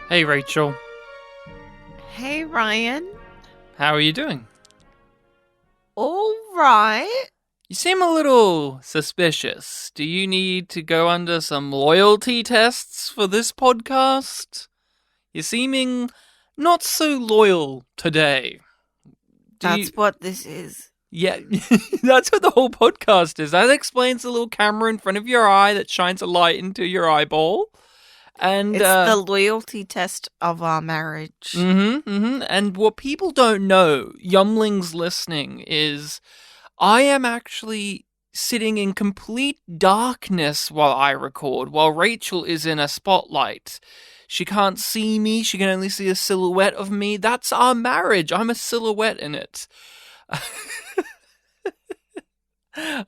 Hey Rachel, Hey, Ryan. how are you doing? All right. You seem a little suspicious. Do you need to go under some loyalty tests for this podcast? You're seeming not so loyal today. That's what this is. Yeah, that's what the whole podcast is. That explains the little camera in front of your eye that shines a light into your eyeball. And, It's the loyalty test of our marriage. And what people don't know, Yumlings listening, is I am actually sitting in complete darkness while I record, while Rachel is in a spotlight. She can't see me, she can only see a silhouette of me. That's our marriage. I'm a silhouette in it.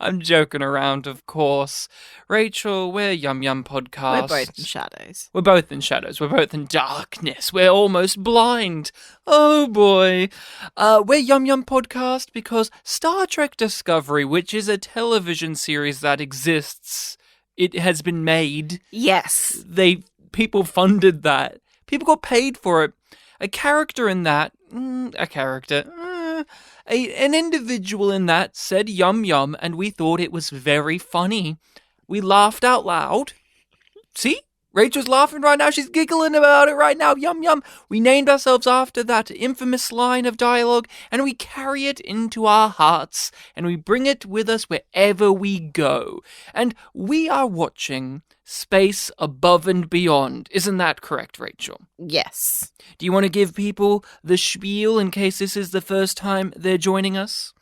I'm joking around, of course. Rachel, we're YumYumPodcast. We're both in shadows. We're both in shadows. We're both in darkness. We're almost blind. Oh boy. We're YumYumPodcast because Star Trek Discovery, which is a television series that exists, it has been made. Yes. People funded that. People got paid for it. A character in that, an individual in that said yum yum, and we thought it was very funny. We laughed out loud. See? Rachel's laughing right now. She's giggling about it right now. Yum yum. We named ourselves after that infamous line of dialogue, and we carry it into our hearts, and we bring it with us wherever we go. And we are watching Space Above and Beyond. Isn't that correct, Rachel? Yes. Do you want to give people the spiel in case this is the first time they're joining us?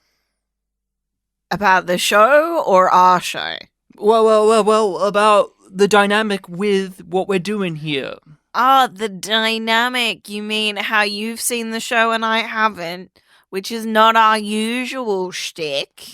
About the show or our show? Well, about the dynamic with what we're doing here. The dynamic. You mean how you've seen the show and I haven't, which is not our usual shtick,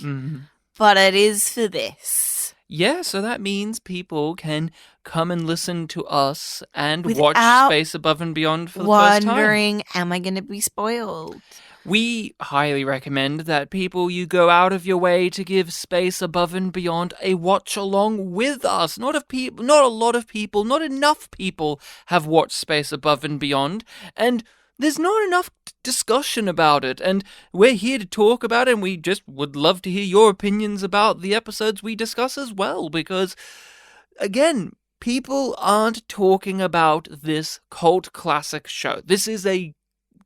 but it is for this. Yeah, so that means people can come and listen to us and Without watch Space Above and Beyond for the first time. Wondering, am I going to be spoiled? We highly recommend that you go out of your way to give Space Above and Beyond a watch along with us. Not a lot of people, not enough people have watched Space Above and Beyond, and there's not enough discussion about it, and we're here to talk about it, and we just would love to hear your opinions about the episodes we discuss as well, because, again, people aren't talking about this cult classic show. This is a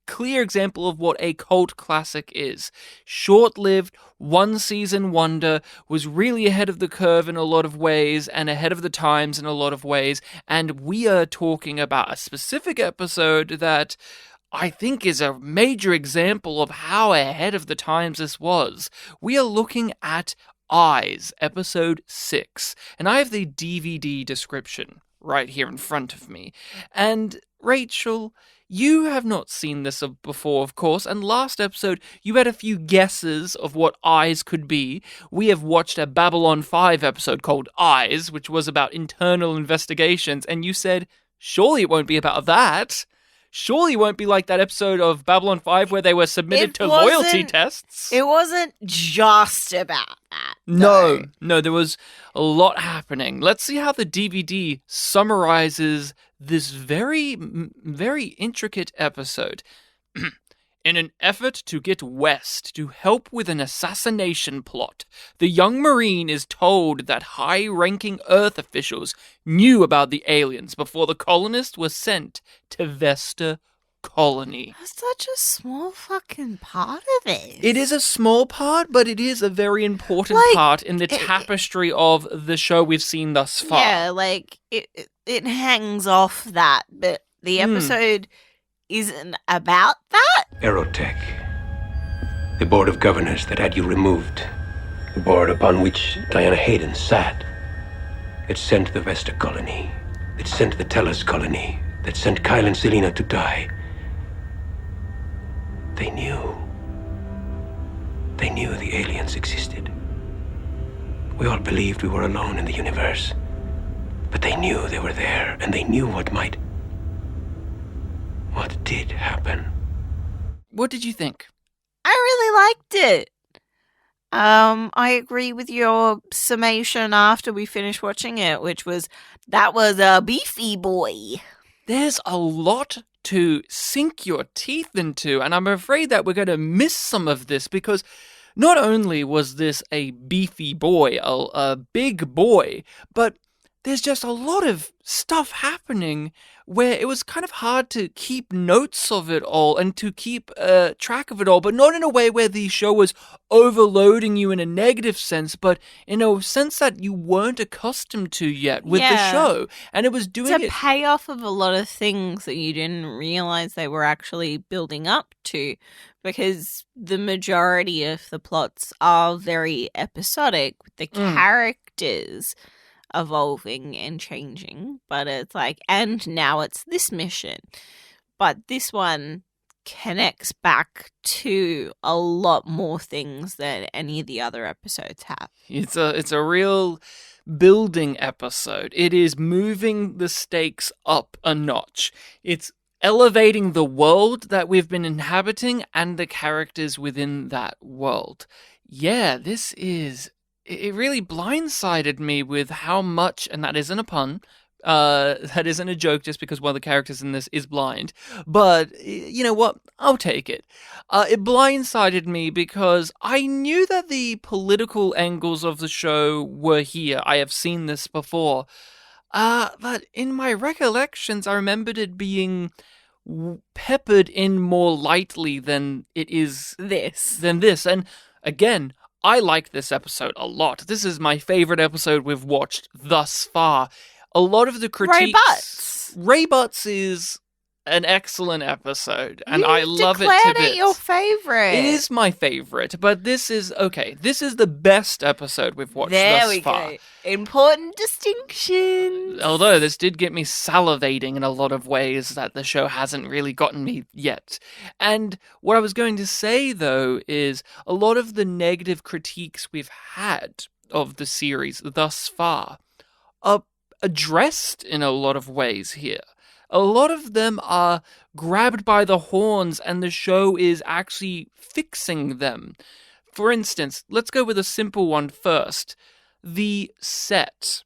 clear example of what a cult classic is. Short-lived, one-season wonder, was really ahead of the curve in a lot of ways and ahead of the times in a lot of ways, and we are talking about a specific episode that I think is a major example of how ahead of the times this was. We are looking at Eyes, episode 6, and I have the DVD description right here in front of me. And Rachel, you have not seen this before, of course, and last episode you had a few guesses of what Eyes could be. We have watched a Babylon 5 episode called Eyes, which was about internal investigations, and you said, surely it won't be about that. Surely it won't be like that episode of Babylon 5 where they were submitted to loyalty tests. It wasn't just about that. No, there was a lot happening. Let's see how the DVD summarizes this very, very intricate episode. In an effort to get west to help with an assassination plot, the young Marine is told that high-ranking Earth officials knew about the aliens before the colonists were sent to Vesta Colony. That's such a small fucking part of it. It is a small part, but it is a very important part in the tapestry of the show we've seen thus far. Yeah, it hangs off that, but the episode isn't about that. Aerotech. The board of governors that had you removed. The board upon which Diana Hayden sat. It sent the Vesta colony. It sent the Tellus colony. That sent Kyle and Selena to die. They knew. They knew the aliens existed. We all believed we were alone in the universe. But they knew they were there, and they knew what did happen. What did you think? I really liked it. I agree with your summation after we finished watching it, which was, that was a beefy boy. there's a lot to sink your teeth into, and I'm afraid that we're going to miss some of this because not only was this a beefy boy, a big boy, but there's just a lot of stuff happening where it was kind of hard to keep notes of it all and to keep track of it all, but not in a way where the show was overloading you in a negative sense, but in a sense that you weren't accustomed to yet with the show. And it was doing it's a payoff of a lot of things that you didn't realize they were actually building up to, because the majority of the plots are very episodic with the characters evolving and changing, but it's like, and now it's this mission, but this one connects back to a lot more things than any of the other episodes have. It's a real building episode. It is moving the stakes up a notch. It's elevating the world that we've been inhabiting and the characters within that world. Yeah, it really blindsided me with how much, and that isn't a pun, that isn't a joke just because one of the characters in this is blind, but you know what, I'll take it. It blindsided me because I knew that the political angles of the show were here. I have seen this before, but in my recollections I remembered it being peppered in more lightly than it is this. And again, I like this episode a lot. This is my favorite episode we've watched thus far. A lot of the critiques... Ray Butts is an excellent episode, and I love it to bits. You declared it your favorite. It is my favorite, but this is the best episode we've watched thus far. There we go. Important distinction. Although this did get me salivating in a lot of ways that the show hasn't really gotten me yet. And what I was going to say, though, is a lot of the negative critiques we've had of the series thus far are addressed in a lot of ways here. A lot of them are grabbed by the horns and the show is actually fixing them. For instance, let's go with a simple one first. The set.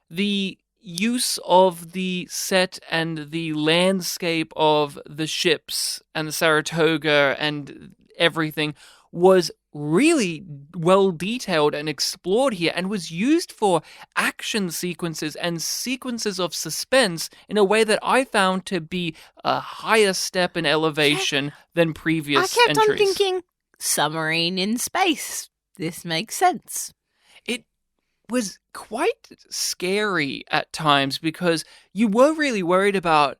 The use of the set and the landscape of the ships and the Saratoga and everything was really well detailed and explored here and was used for action sequences and sequences of suspense in a way that I found to be a higher step in elevation than previous entries. I kept on thinking, submarine in space. This makes sense. It was quite scary at times because you were really worried about.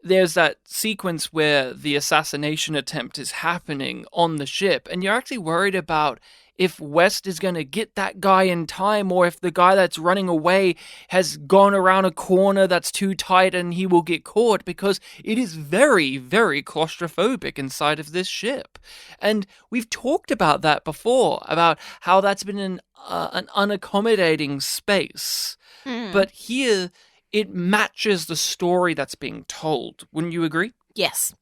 There's that sequence where the assassination attempt is happening on the ship, and you're actually worried about if West is going to get that guy in time, or if the guy that's running away has gone around a corner that's too tight and he will get caught, because it is very, very claustrophobic inside of this ship. And we've talked about that before, about how that's been an unaccommodating space. But here, it matches the story that's being told. Wouldn't you agree? Yes.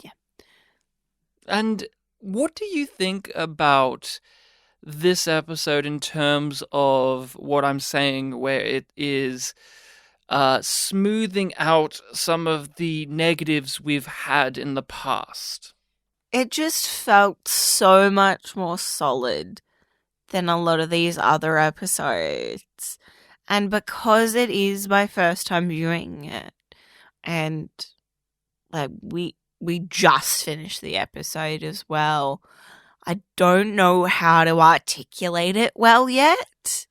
Yeah. And what do you think about this episode in terms of what I'm saying, where it is smoothing out some of the negatives we've had in the past? It just felt so much more solid than a lot of these other episodes. And because it is my first time viewing it, and like we just finished the episode as well, I don't know how to articulate it well yet,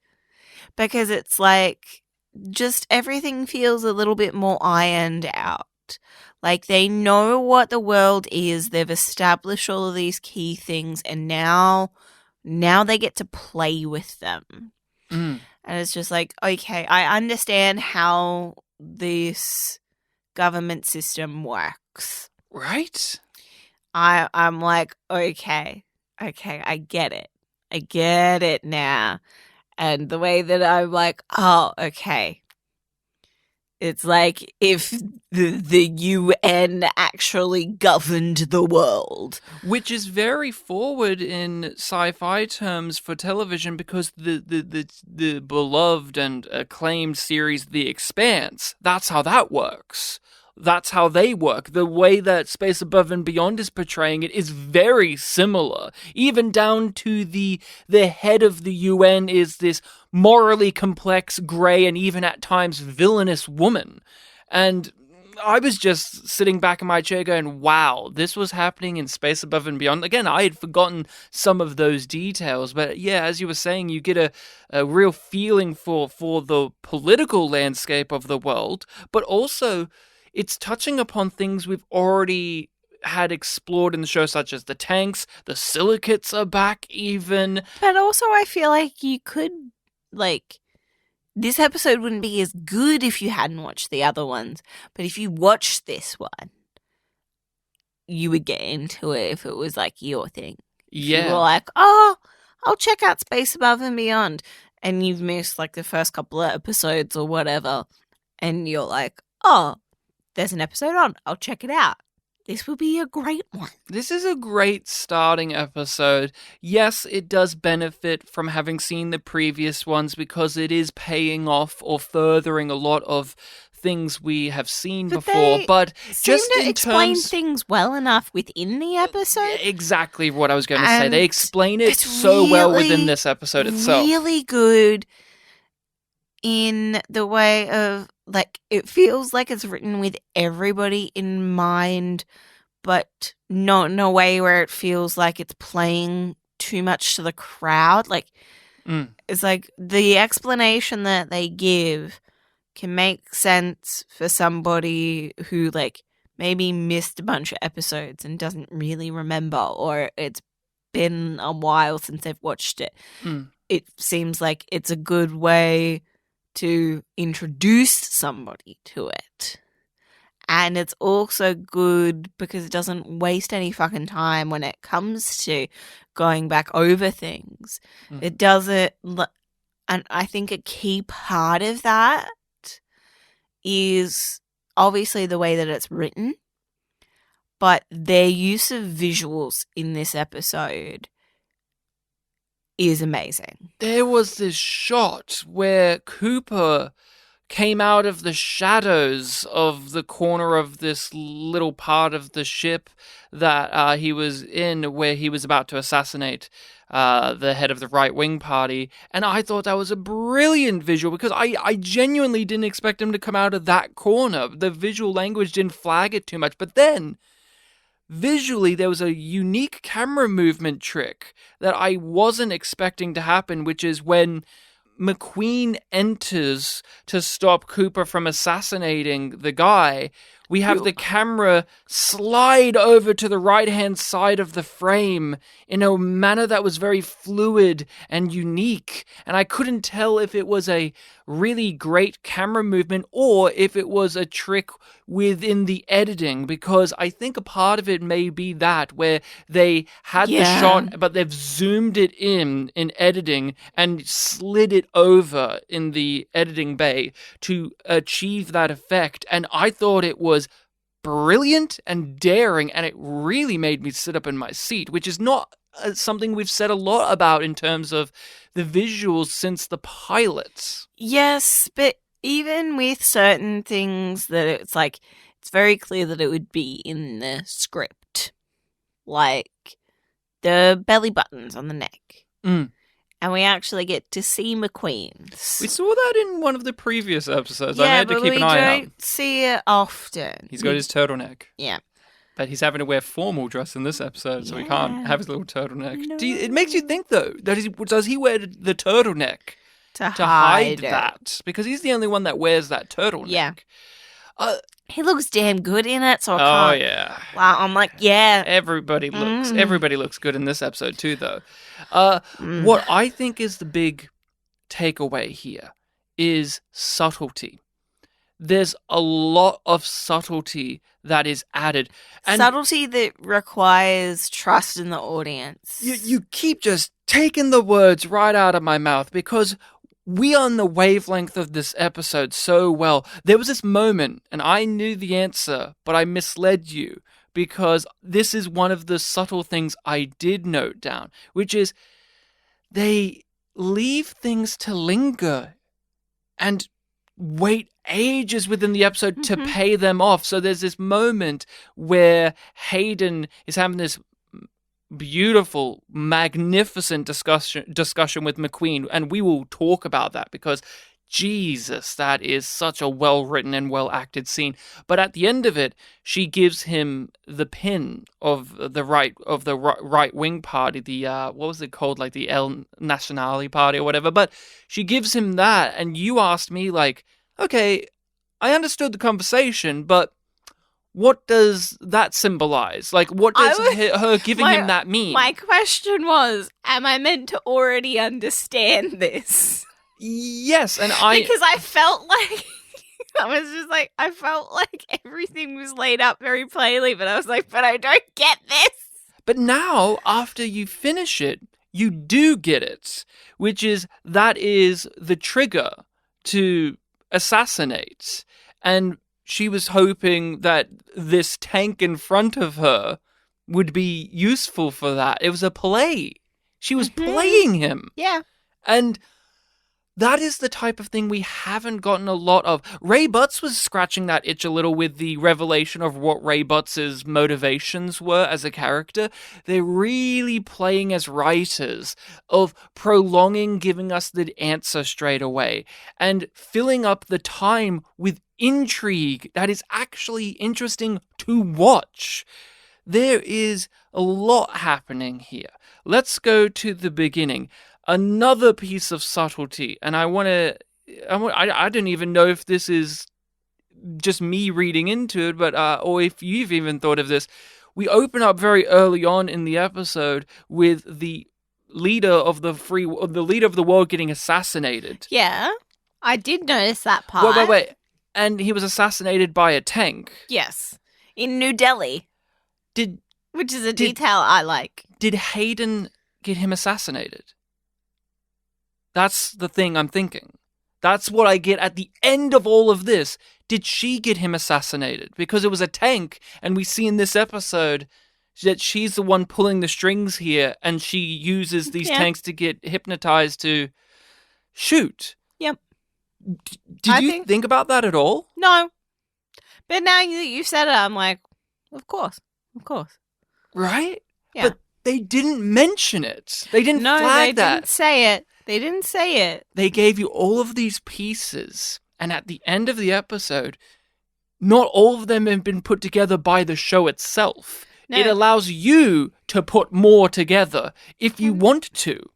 because it's like just everything feels a little bit more ironed out. Like they know what the world is, they've established all of these key things, and now they get to play with them. And it's just like, okay, I understand how this government system works. Right? I'm like, okay, I get it. I get it now. And the way that I'm like, oh, okay. It's like if the UN actually governed the world. Which is very forward in sci-fi terms for television, because the beloved and acclaimed series The Expanse, that's how that works. that's how they work. The way that Space Above and Beyond is portraying it is very similar. Even down to the head of the UN is this morally complex, grey, and even at times villainous woman. And I was just sitting back in my chair going, wow, this was happening in Space Above and Beyond. Again, I had forgotten some of those details, but yeah, as you were saying, you get a real feeling for the political landscape of the world, but also it's touching upon things we've already had explored in the show, such as the tanks, the silicates are back even. But also I feel like you could, this episode wouldn't be as good if you hadn't watched the other ones. But if you watched this one, you would get into it if it was your thing. Yeah. You were like, oh, I'll check out Space Above and Beyond. And you've missed the first couple of episodes or whatever. And you're like, oh, there's an episode on. I'll check it out. This will be a great one. This is a great starting episode. Yes, it does benefit from having seen the previous ones because it is paying off or furthering a lot of things we have seen before. But just to in explain terms, things well enough within the episode. Exactly what I was going to say. And They explain it it's so well really, within this episode itself. Really good in the way of it feels like it's written with everybody in mind, but not in a way where it feels like it's playing too much to the crowd. It's the explanation that they give can make sense for somebody who maybe missed a bunch of episodes and doesn't really remember, or it's been a while since they've watched it. It seems like it's a good way to introduce somebody to it. And it's also good because it doesn't waste any fucking time when it comes to going back over things. It does it, and I think a key part of that is obviously the way that it's written, but their use of visuals in this episode is amazing. There was this shot where Cooper came out of the shadows of the corner of this little part of the ship that he was in, where he was about to assassinate the head of the right-wing party. And I thought that was a brilliant visual because I genuinely didn't expect him to come out of that corner. The visual language didn't flag it too much. But then, visually, there was a unique camera movement trick that I wasn't expecting to happen, which is when McQueen enters to stop Cooper from assassinating the guy, we have the camera slide over to the right-hand side of the frame in a manner that was very fluid and unique. And I couldn't tell if it was a really great camera movement or if it was a trick within the editing, because I think a part of it may be that where they had the shot, but they've zoomed it in editing and slid it over in the editing bay to achieve that effect. And I thought it was brilliant and daring, and it really made me sit up in my seat, which is not something we've said a lot about in terms of the visuals since the pilots. Yes, but even with certain things that it's very clear that it would be in the script, like the belly buttons on the neck. And we actually get to see McQueen's. We saw that in one of the previous episodes. Yeah, I had to keep an eye out. we don't see it often. He's got his turtleneck. Yeah. But he's having to wear formal dress in this episode, so he can't have his little turtleneck. No. It makes you think, though, that does he wear the turtleneck to hide that? Because he's the only one that wears that turtleneck. Yeah. He looks damn good in it, so I can't. Oh, yeah. Wow, I'm like, yeah. Everybody looks good in this episode, too, though. What I think is the big takeaway here is subtlety. There's a lot of subtlety that is added. And subtlety that requires trust in the audience. You keep just taking the words right out of my mouth because we are on the wavelength of this episode so well. There was this moment, and I knew the answer, but I misled you because this is one of the subtle things I did note down, which is they leave things to linger. And wait ages within the episode to pay them off. So there's this moment where Hayden is having this beautiful, magnificent discussion with McQueen, and we will talk about that because Jesus, that is such a well-written and well-acted scene. But at the end of it, she gives him the pin of the right-wing party, the what was it called, like the El Nacional party or whatever. But she gives him that, and you asked me, like, okay, I understood the conversation, but what does that symbolize? Like, what does her giving him that mean? My question was, am I meant to already understand this? Yes, and because I felt like I felt like everything was laid up very plainly, but I was like, but I don't get this. But now, after you finish it, you do get it, which is that is the trigger to assassinate. And she was hoping that this tank in front of her would be useful for that. It was a play. She was playing him. Yeah. And that is the type of thing we haven't gotten a lot of. Ray Butts was scratching that itch a little with the revelation of what Ray Butts' motivations were as a character. They're really playing as writers of prolonging giving us the answer straight away and filling up the time with intrigue that is actually interesting to watch. There is a lot happening here. Let's go to the beginning. Another piece of subtlety, and I don't even know if this is just me reading into it, but or if you've even thought of this. We open up very early on in the episode with the leader of the world getting assassinated. Yeah, I did notice that part. Wait. And he was assassinated by a tank. Yes, in New Delhi. Which is a detail I like. Did Hayden get him assassinated? That's the thing I'm thinking. That's what I get at the end of all of this. Did she get him assassinated? Because it was a tank, and we see in this episode that she's the one pulling the strings here, and she uses these tanks to get hypnotized to shoot. Yep. Did you think about that at all? No. But now that you said it, I'm like, of course. Right? Yeah. But they didn't mention it. They didn't flag that. They didn't say it. They didn't say it. They gave you all of these pieces, and at the end of the episode, not all of them have been put together by the show itself. No. It allows you to put more together if you want to.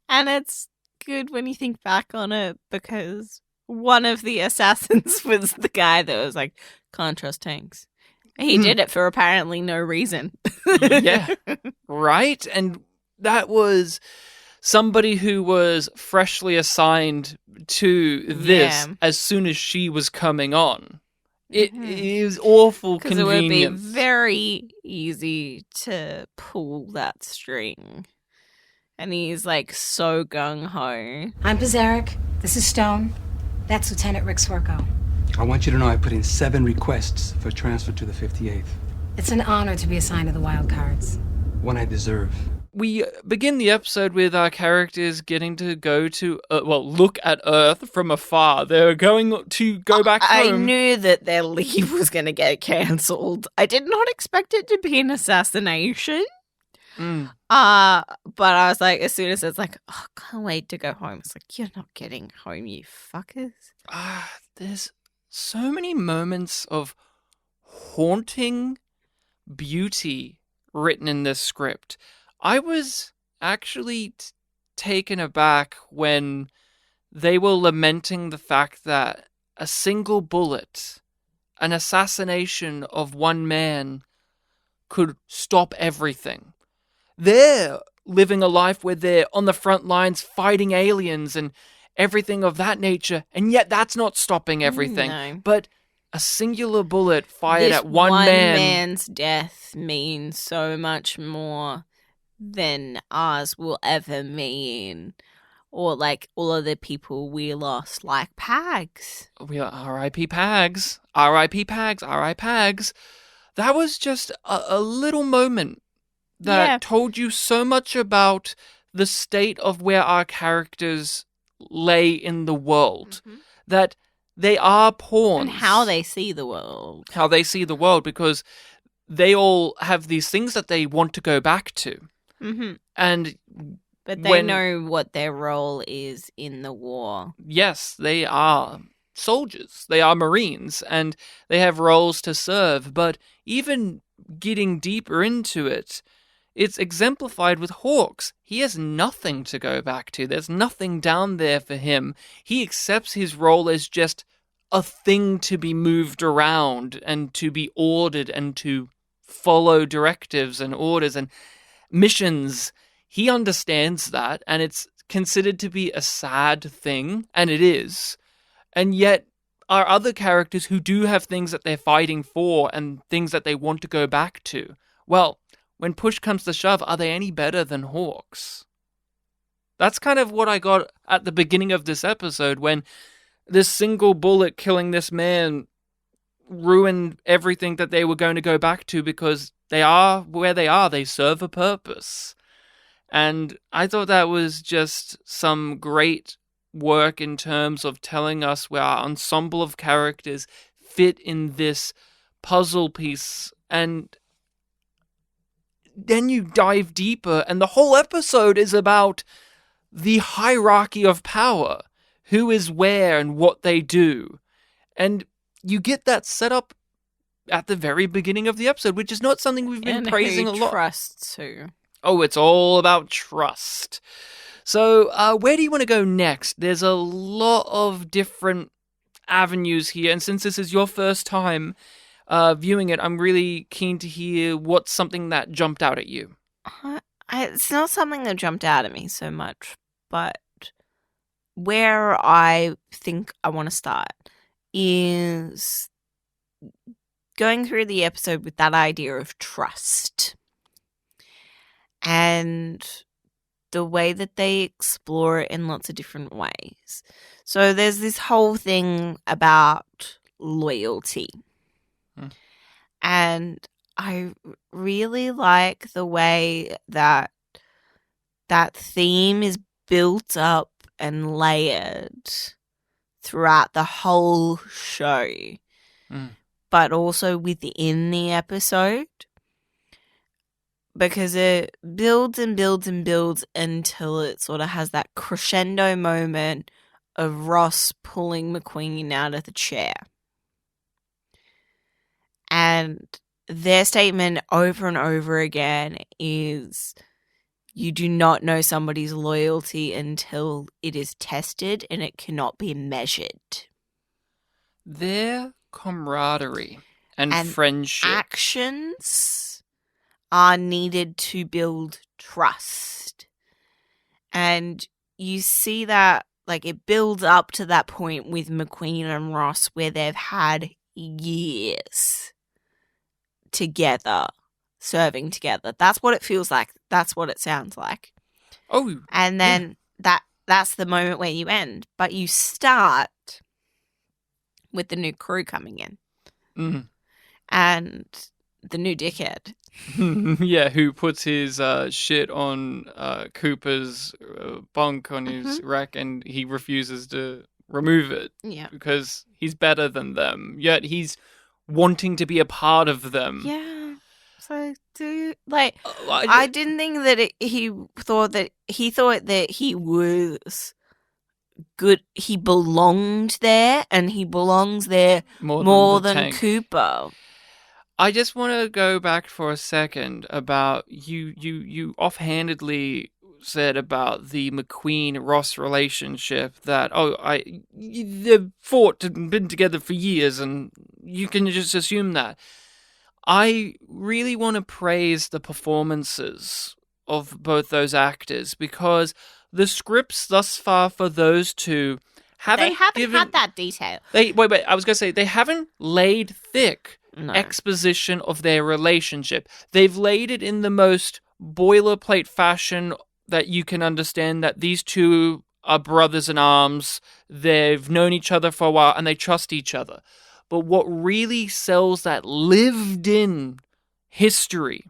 And it's good when you think back on it, because one of the assassins was the guy that was like, can't trust tanks. He did it for apparently no reason. Yeah, right? And that was somebody who was freshly assigned to this as soon as she was coming on. It is awful convenience. Because it would be very easy to pull that string. And he's like so gung-ho. I'm Pizarek. This is Stone. That's Lieutenant Rick Swerko. I want you to know I put in 7 requests for transfer to the 58th. It's an honor to be assigned to the Wild Cards. One I deserve. We begin the episode with our characters getting to go to, look at Earth from afar. They're going to go back home. I knew that their leave was going to get cancelled. I did not expect it to be an assassination. But I was like, as soon as it's like, oh, can't wait to go home. It's like, you're not getting home, you fuckers. There's so many moments of haunting beauty written in this script. I was actually taken aback when they were lamenting the fact that a single bullet, an assassination of one man, could stop everything. They're living a life where they're on the front lines fighting aliens and everything of that nature, and yet that's not stopping everything. No. But a singular bullet fired at one man's death means so much more than ours will ever mean. Or like all of the people we lost, like Pags. We are R.I.P. Pags. R.I.P. Pags. R.I.P. Pags. That was just a little moment that told you so much about the state of where our characters lay in the world. That they are pawns. And how they see the world. How they see the world, because they all have these things that they want to go back to. Mm-hmm. And But they know what their role is in the war. Yes, they are soldiers. They are Marines, and they have roles to serve. But even getting deeper into it, it's exemplified with Hawks. He has nothing to go back to. There's nothing down there for him. He accepts his role as just a thing to be moved around and to be ordered and to follow directives and orders and missions. He understands that, and it's considered to be a sad thing, and it is. And yet, our other characters who do have things that they're fighting for and things that they want to go back to, well, when push comes to shove, are they any better than Hawks? That's kind of what I got at the beginning of this episode, when this single bullet killing this man ruined everything that they were going to go back to, because they are where they are. They serve a purpose. And I thought that was just some great work in terms of telling us where our ensemble of characters fit in this puzzle piece. And then you dive deeper, and the whole episode is about the hierarchy of power, who is where and what they do. And you get that set up at the very beginning of the episode, which is not something we've been praising a lot. Trusts who. Oh, it's all about trust. So, where do you want to go next? There's a lot of different avenues here, and since this is your first time viewing it, I'm really keen to hear what's something that jumped out at you. It's not something that jumped out at me so much, but where I think I want to start is going through the episode with that idea of trust and the way that they explore it in lots of different ways. So there's this whole thing about loyalty. And I really like the way that that theme is built up and layered throughout the whole show, but also within the episode, because it builds and builds and builds until it sort of has that crescendo moment of Ross pulling McQueen out of the chair. And their statement over and over again is, you do not know somebody's loyalty until it is tested, and it cannot be measured. Their camaraderie and friendship. Actions are needed to build trust. And you see that, like, it builds up to that point with McQueen and Ross where they've had years together, serving together. That's what it feels like. That's what it sounds like. Oh, and then that's the moment where you end. But you start with the new crew coming in, and the new dickhead. Yeah, who puts his shit on Cooper's bunk on his rack, and he refuses to remove it. Yeah, because he's better than them. Yet he's wanting to be a part of them. Yeah. So I didn't think that he thought that he was good. He belonged there, and he belongs there more than Cooper. I just want to go back for a second about you offhandedly said about the McQueen-Ross relationship that, they've fought and been together for years, and you can just assume that. I really want to praise the performances of both those actors, because the scripts thus far for those two haven't had that detail. I was going to say, they haven't laid thick exposition of their relationship. They've laid it in the most boilerplate fashion that you can understand, that these two are brothers in arms, they've known each other for a while, and they trust each other. But what really sells that lived-in history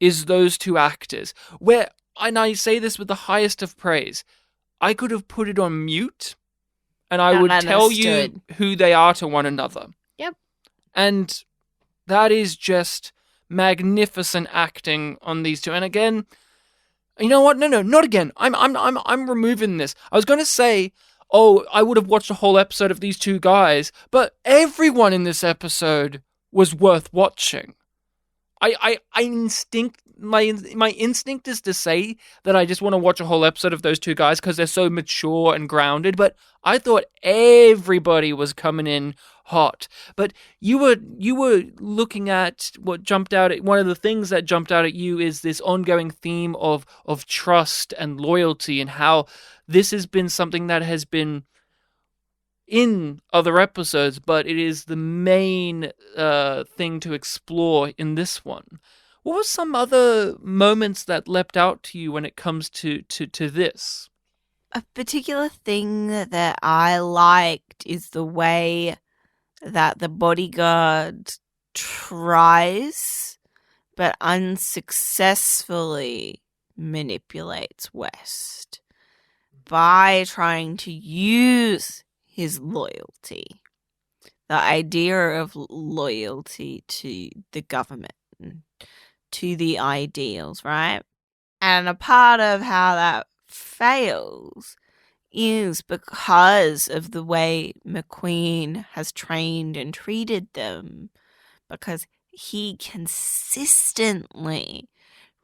is those two actors. And I say this with the highest of praise, I could have put it on mute, and I would tell you Understood. who they are to one another. Yep. And that is just magnificent acting on these two. And again, you know what? No, not again. I'm removing this. I was going to say, oh, I would have watched a whole episode of these two guys, but everyone in this episode was worth watching. My instinct is to say that I just want to watch a whole episode of those two guys because they're so mature and grounded, but I thought everybody was coming in hot. But you were looking at what jumped out at one of the things that jumped out at you is this ongoing theme of trust and loyalty, and how this has been something that has been in other episodes, but it is the main thing to explore in this one. What were some other moments that leapt out to you when it comes to this? A particular thing that I liked is the way that the bodyguard tries but unsuccessfully manipulates West by trying to use his loyalty. The idea of loyalty to the government, to the ideals, right? And a part of how that fails is because of the way McQueen has trained and treated them, because he consistently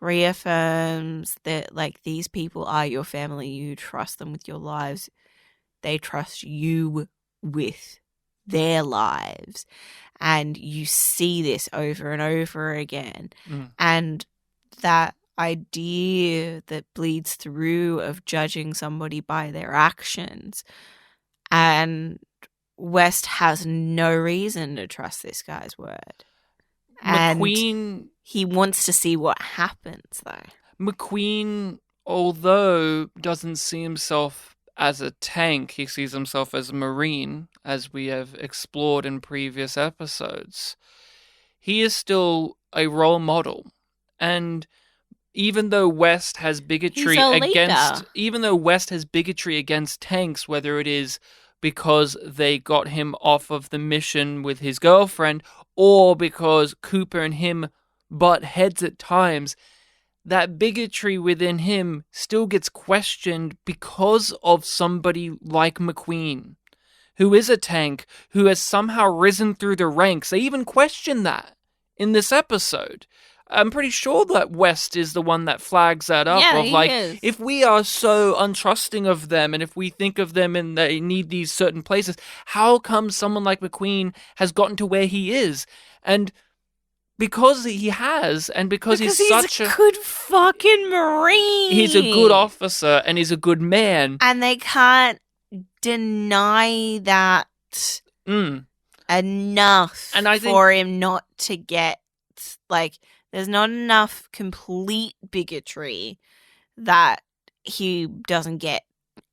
reaffirms that, like, these people are your family, you trust them with your lives, they trust you with their lives. And you see this over and over again. And that idea that bleeds through of judging somebody by their actions. And West has no reason to trust this guy's word. McQueen... And he wants to see what happens, though. McQueen, although doesn't see himself as a tank, he sees himself as a Marine, as we have explored in previous episodes. He is against a role model. And even though West has bigotry against tanks, whether it is because they got him off of the mission with his girlfriend, or because Cooper and him butt heads at times, that bigotry within him still gets questioned because of somebody like McQueen, who is a tank, who has somehow risen through the ranks. They even question that in this episode. I'm pretty sure that West is the one that flags that up. Yeah, of he like, is. if we are so untrusting of them, and if we think of them and they need these certain places, how come someone like McQueen has gotten to where he is? And because he has, and because he's such a good fucking Marine. He's a good officer, and he's a good man. And they can't deny that enough And I think, for him not to get, like, there's not enough complete bigotry that he doesn't get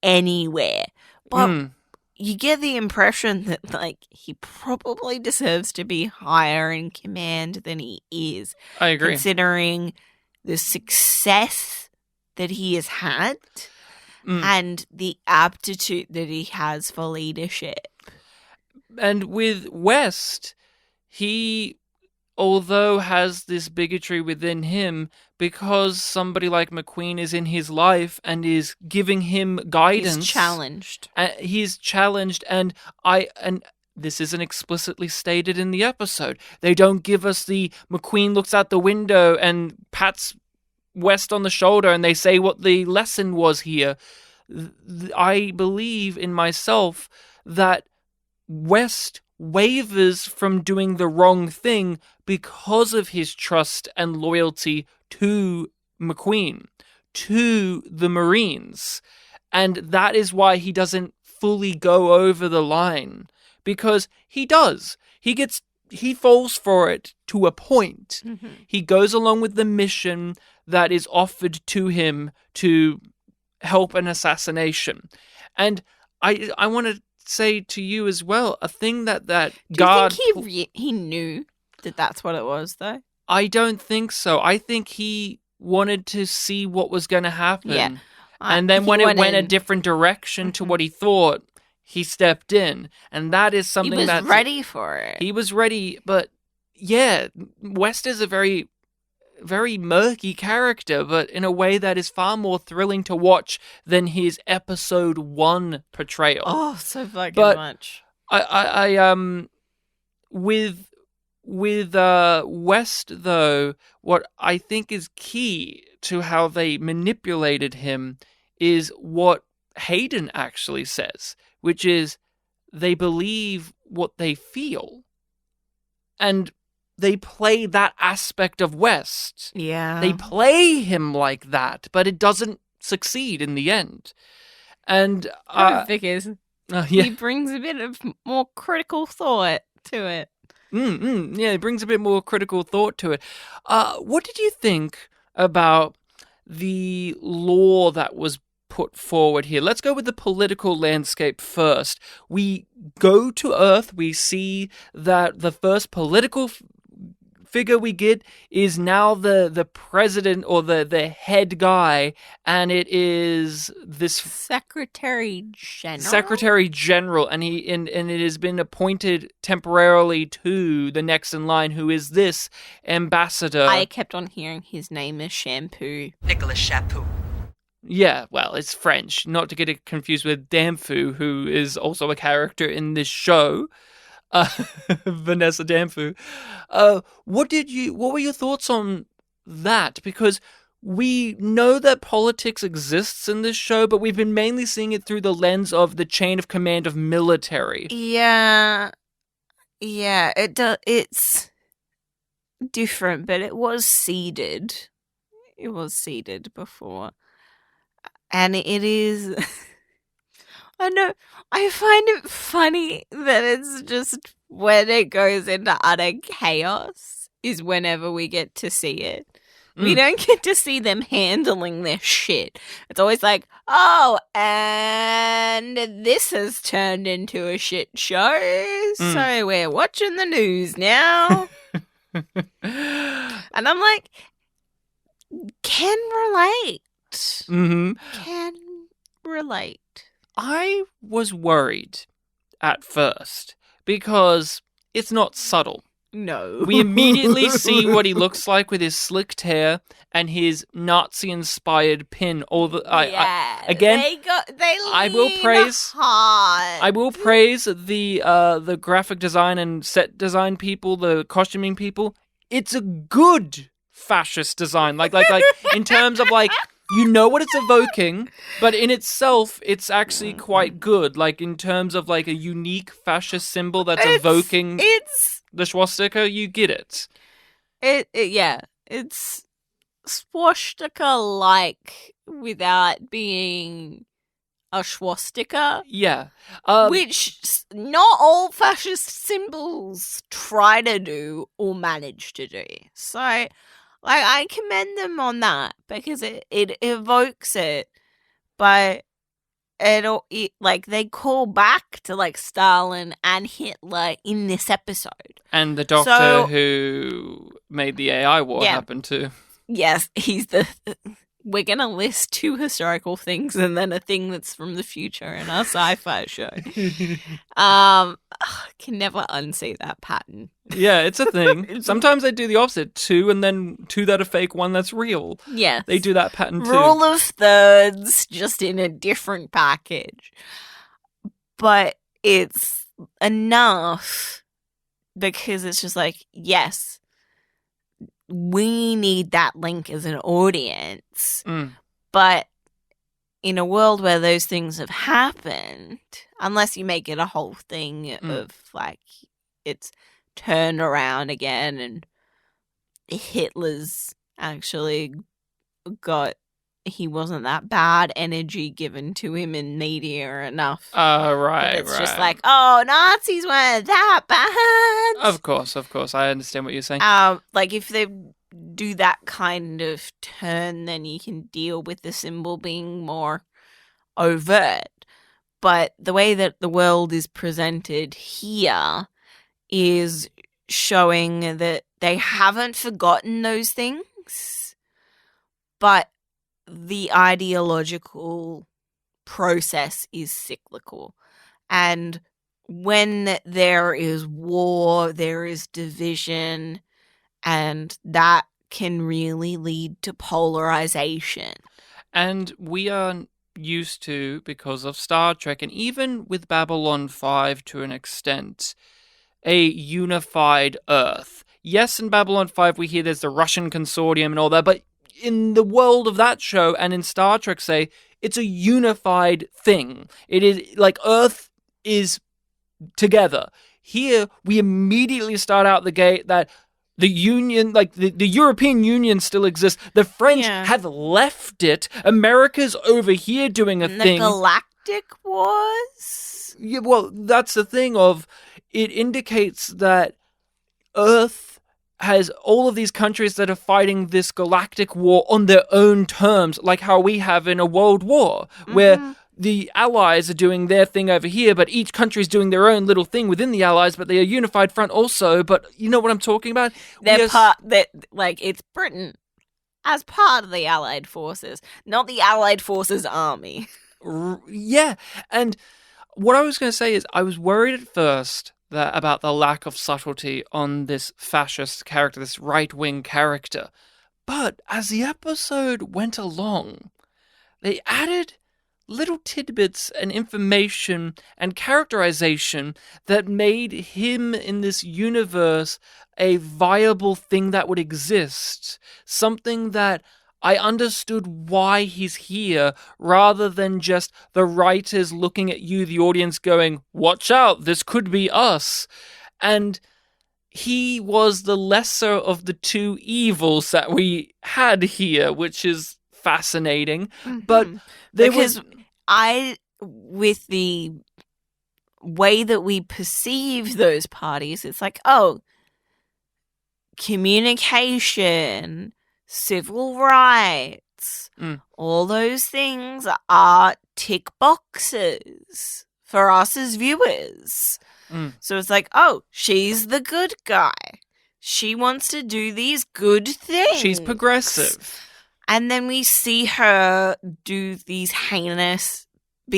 anywhere. But you get the impression that, like, he probably deserves to be higher in command than he is. I agree. Considering the success that he has had and the aptitude that he has for leadership. And with West, he, although has this bigotry within him, because somebody like McQueen is in his life and is giving him guidance. He's challenged. He's challenged, and this isn't explicitly stated in the episode. They don't give us the McQueen looks out the window and pats West on the shoulder and they say what the lesson was here. I believe in myself that West wavers from doing the wrong thing because of his trust and loyalty to McQueen, to the Marines. And that is why he doesn't fully go over the line. Because he does. He falls for it to a point. Mm-hmm. He goes along with the mission that is offered to him to help an assassination. And I want to say to you as well, a thing that guard... Do you think he knew that that's what it was, though? I don't think so. I think he wanted to see what was going to happen. Yeah. And then when it went a different direction to what he thought, he stepped in, and that is He something was that's ready for it. He was ready, but yeah, West is a very, very murky character, but in a way that is far more thrilling to watch than his episode 1 portrayal. Oh, so fucking But much. With West though, what I think is key to how they manipulated him is what Hayden actually says, which is they believe what they feel. And they play that aspect of West. Yeah. They play him like that, but it doesn't succeed in the end. And because yeah. he brings a bit of more critical thought to it. Yeah, it brings a bit more critical thought to it. What did you think about the law that was put forward here? Let's go with the political landscape first. We go to Earth, we see that the first political figure we get is now the president or the head guy, and it is this Secretary General, and it has been appointed temporarily to the next in line, who is this ambassador. I kept on hearing his name is Shampoo. Nicolas Chapoux. Yeah, well, it's French, not to get it confused with Damfu, who is also a character in this show. Vanessa Damfu. What were your thoughts on that? Because we know that politics exists in this show, but we've been mainly seeing it through the lens of the chain of command of military. Yeah, it's different, but it was seeded. It was seeded before. And it is... I know. I find it funny that it's just when it goes into utter chaos is whenever we get to see it. We don't get to see them handling their shit. It's always like, oh, and this has turned into a shit show, so we're watching the news now. And I'm like, can relate. Mm-hmm. Can relate. I was worried at first because it's not subtle. No. We immediately see what he looks like with his slicked hair and his Nazi-inspired pin. I will praise. Hard. I will praise the graphic design and set design people, the costuming people. It's a good fascist design, like in terms of like. You know what it's evoking, but in itself, it's actually quite good. Like, in terms of, like, a unique fascist symbol that's evoking the swastika, you get it. It's swastika-like without being a swastika. Yeah. Which not all fascist symbols try to do or manage to do. So... like, I commend them on that because it evokes it, but like they call back to like Stalin and Hitler in this episode. And the doctor who made the AI war happen too. Yes, he's we're going to list 2 historical things and then a thing that's from the future in our sci-fi show. Can never unsee that pattern. Yeah, it's a thing. Sometimes they do the opposite. 2 and then 2 that are fake, 1 that's real. Yeah. They do that pattern too. Rule of thirds, just in a different package. But it's enough because it's just like, yes, we need that link as an audience. But in a world where those things have happened, unless you make it a whole thing of like it's turned around again and Hitler's actually he wasn't that bad energy given to him in media enough. Right. It's just like, oh, Nazis weren't that bad. Of course. I understand what you're saying. Like if they do that kind of turn, then you can deal with the symbol being more overt. But the way that the world is presented here is showing that they haven't forgotten those things, but the ideological process is cyclical. And when there is war, there is division, and that can really lead to polarization. And we are used to, because of Star Trek, and even with Babylon 5 to an extent, a unified Earth. Yes, in Babylon 5 we hear there's the Russian consortium and all that, but in the world of that show and in Star Trek, say, it's a unified thing. It is like Earth is together. Here, we immediately start out the gate that the Union, like the European Union still exists. The French have left it. America's over here doing a thing. The Galactic Wars? Yeah, well, that's the thing of, it indicates that Earth has all of these countries that are fighting this galactic war on their own terms, like how we have in a world war, where the Allies are doing their thing over here, but each country's doing their own little thing within the Allies, but they're a unified front also. But you know what I'm talking about? It's Britain as part of the Allied forces, not the Allied forces army. Yeah, and what I was going to say is I was worried at first about the lack of subtlety on this fascist character, this right-wing character. But as the episode went along, they added little tidbits and information and characterization that made him in this universe a viable thing that would exist. Something that I understood why he's here, rather than just the writers looking at you, the audience, going, watch out, this could be us. And he was the lesser of the two evils that we had here, which is fascinating. But with the way that we perceive those parties, it's like, oh, communication, civil rights, all those things are tick boxes for us as viewers. So it's like, oh, she's the good guy. She wants to do these good things. She's progressive. And then we see her be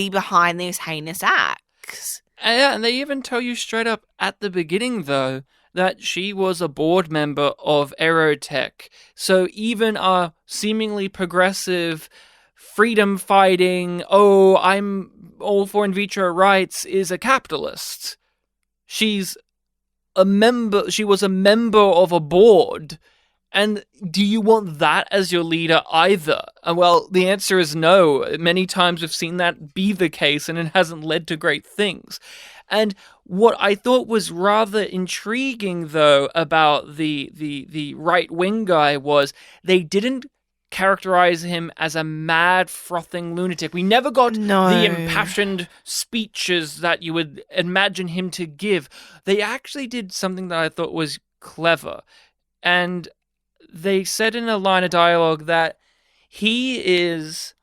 behind these heinous acts. And they even tell you straight up at the beginning, though, that she was a board member of Aerotech. So even a seemingly progressive, freedom-fighting, oh, I'm all for in vitro rights, is a capitalist. She was a member of a board. And do you want that as your leader either? Well, the answer is no. Many times we've seen that be the case, and it hasn't led to great things. And what I thought was rather intriguing, though, about the right-wing guy was they didn't characterize him as a mad, frothing lunatic. We never got the impassioned speeches that you would imagine him to give. They actually did something that I thought was clever. And they said in a line of dialogue that he is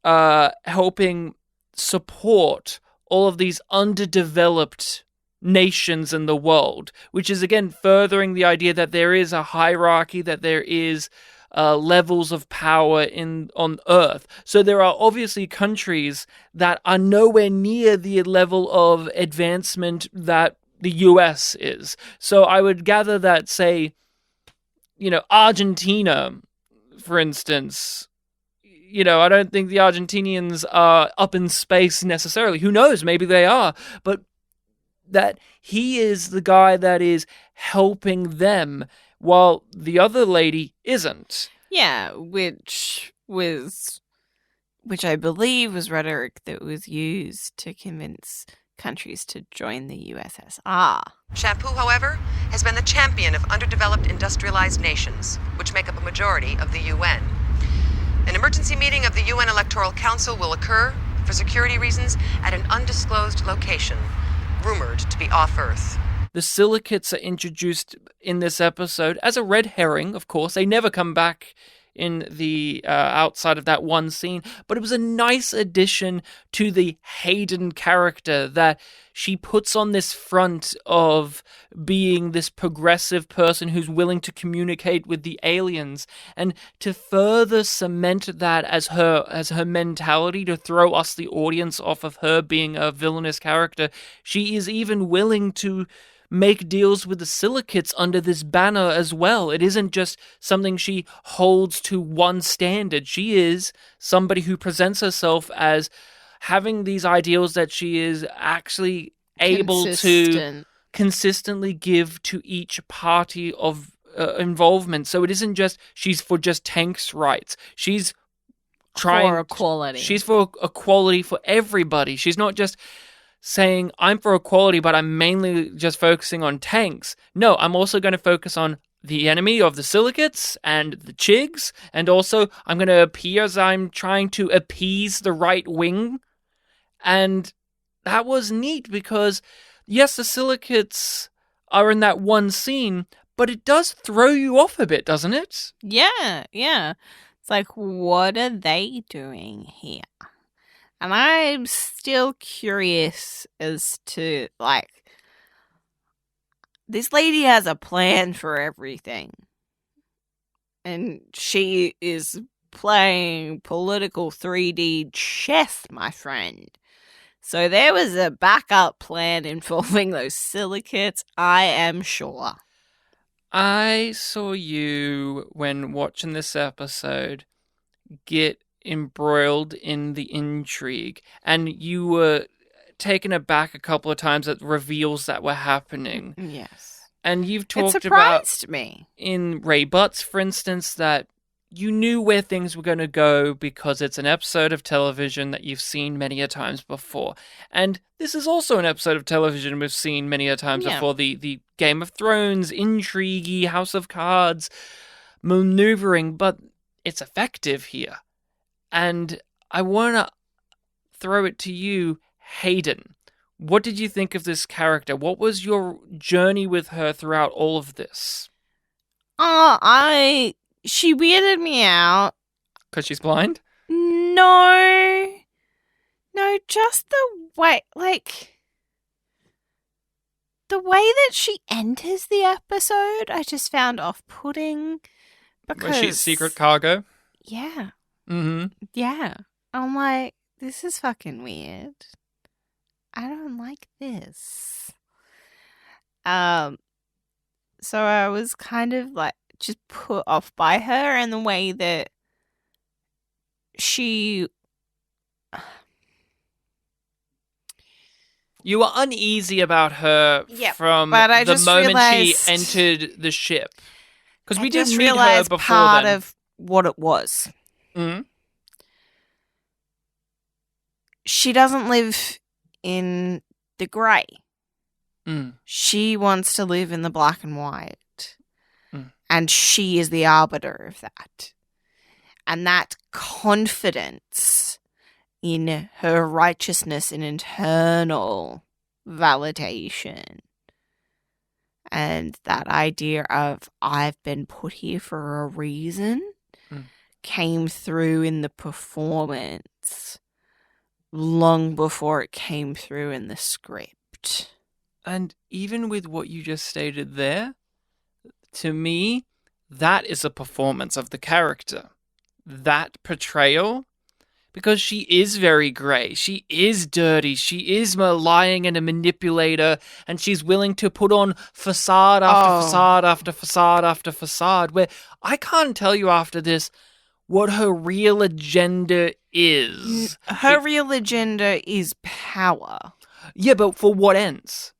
helping support all of these underdeveloped nations in the world, which is, again, furthering the idea that there is a hierarchy, that there is levels of power on Earth. So there are obviously countries that are nowhere near the level of advancement that the US is. So I would gather that, say, Argentina, for instance, I don't think the Argentinians are up in space necessarily. Who knows? Maybe they are. But that he is the guy that is helping them, while the other lady isn't. Yeah, which I believe was rhetoric that was used to convince countries to join the USSR. Shampoo, however, has been the champion of underdeveloped industrialized nations, which make up a majority of the UN. An emergency meeting of the UN Electoral Council will occur, for security reasons, at an undisclosed location, rumored to be off-Earth. The silicates are introduced in this episode as a red herring, of course. They never come back in the outside of that one scene, but it was a nice addition to the Hayden character that she puts on this front of being this progressive person who's willing to communicate with the aliens, and to further cement that as her mentality to throw us, the audience, off of her being a villainous character. She is even willing to make deals with the silicates under this banner as well. It isn't just something she holds to one standard. She is somebody who presents herself as having these ideals that she is actually able to consistently give to each party of involvement. So it isn't just she's for just tanks' rights. She's trying for equality. She's for equality for everybody. She's not just saying, I'm for equality, but I'm mainly just focusing on tanks. No, I'm also going to focus on the enemy of the silicates and the chigs, and also I'm going to appear as I'm trying to appease the right wing. And that was neat because, yes, the silicates are in that one scene, but it does throw you off a bit, doesn't it? Yeah. It's like, what are they doing here? And I'm still curious as to, like, this lady has a plan for everything. And she is playing political 3D chess, my friend. So there was a backup plan involving those silicates, I am sure. I saw you, when watching this episode, get embroiled in the intrigue, and you were taken aback a couple of times at reveals that were happening. Yes. And you've It talked surprised about me. in Ray Butts, for instance, that you knew where things were going to go because it's an episode of television that you've seen many a times before. And this is also an episode of television we've seen many a times before. The Game of Thrones, intrigue, House of Cards, maneuvering, but it's effective here. And I want to throw it to you, Hayden. What did you think of this character? What was your journey with her throughout all of this? She weirded me out. Because she's blind? No, just the way, like, the way that she enters the episode, I just found off-putting. Because Was she secret cargo? Yeah. Mm-hmm. Yeah. I'm like, this is fucking weird. I don't like this. So I was kind of like just put off by her and the way that she... You were uneasy about her from but I the just moment realized- she entered the ship. Because we did just meet her realized before part then. of what it was. Mm-hmm. She doesn't live in the grey. Mm. She wants to live in the black and white. Mm. And she is the arbiter of that. And that confidence in her righteousness and internal validation. And that idea of, I've been put here for a reason, came through in the performance long before it came through in the script. And even with what you just stated there, to me, that is a performance of the character. That portrayal, because she is very grey, she is dirty, she is lying and a manipulator, and she's willing to put on facade after facade after facade after facade, where I can't tell you after this what her real agenda is. Her real agenda is power. Yeah, but for what ends?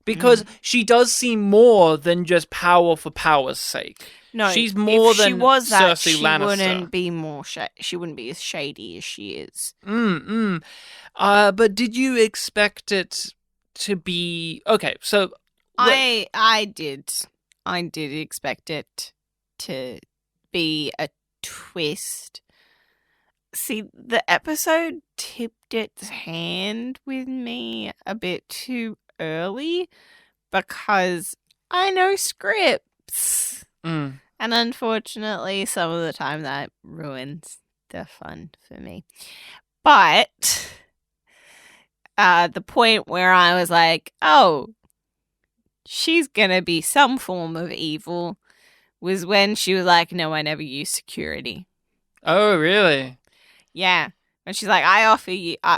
Because she does seem more than just power for power's sake. No, she's more if than she was that, Cersei she Lannister. wouldn't be more. She wouldn't be as shady as she is. But did you expect it to be okay? So I did expect it to be a twist. See, the episode tipped its hand with me a bit too early because I know scripts. And And unfortunately, some of the time that ruins the fun for me. But the point where I was like, oh, she's going to be some form of evil was when she was like, no, I never use security. Oh, really? Yeah. And she's like,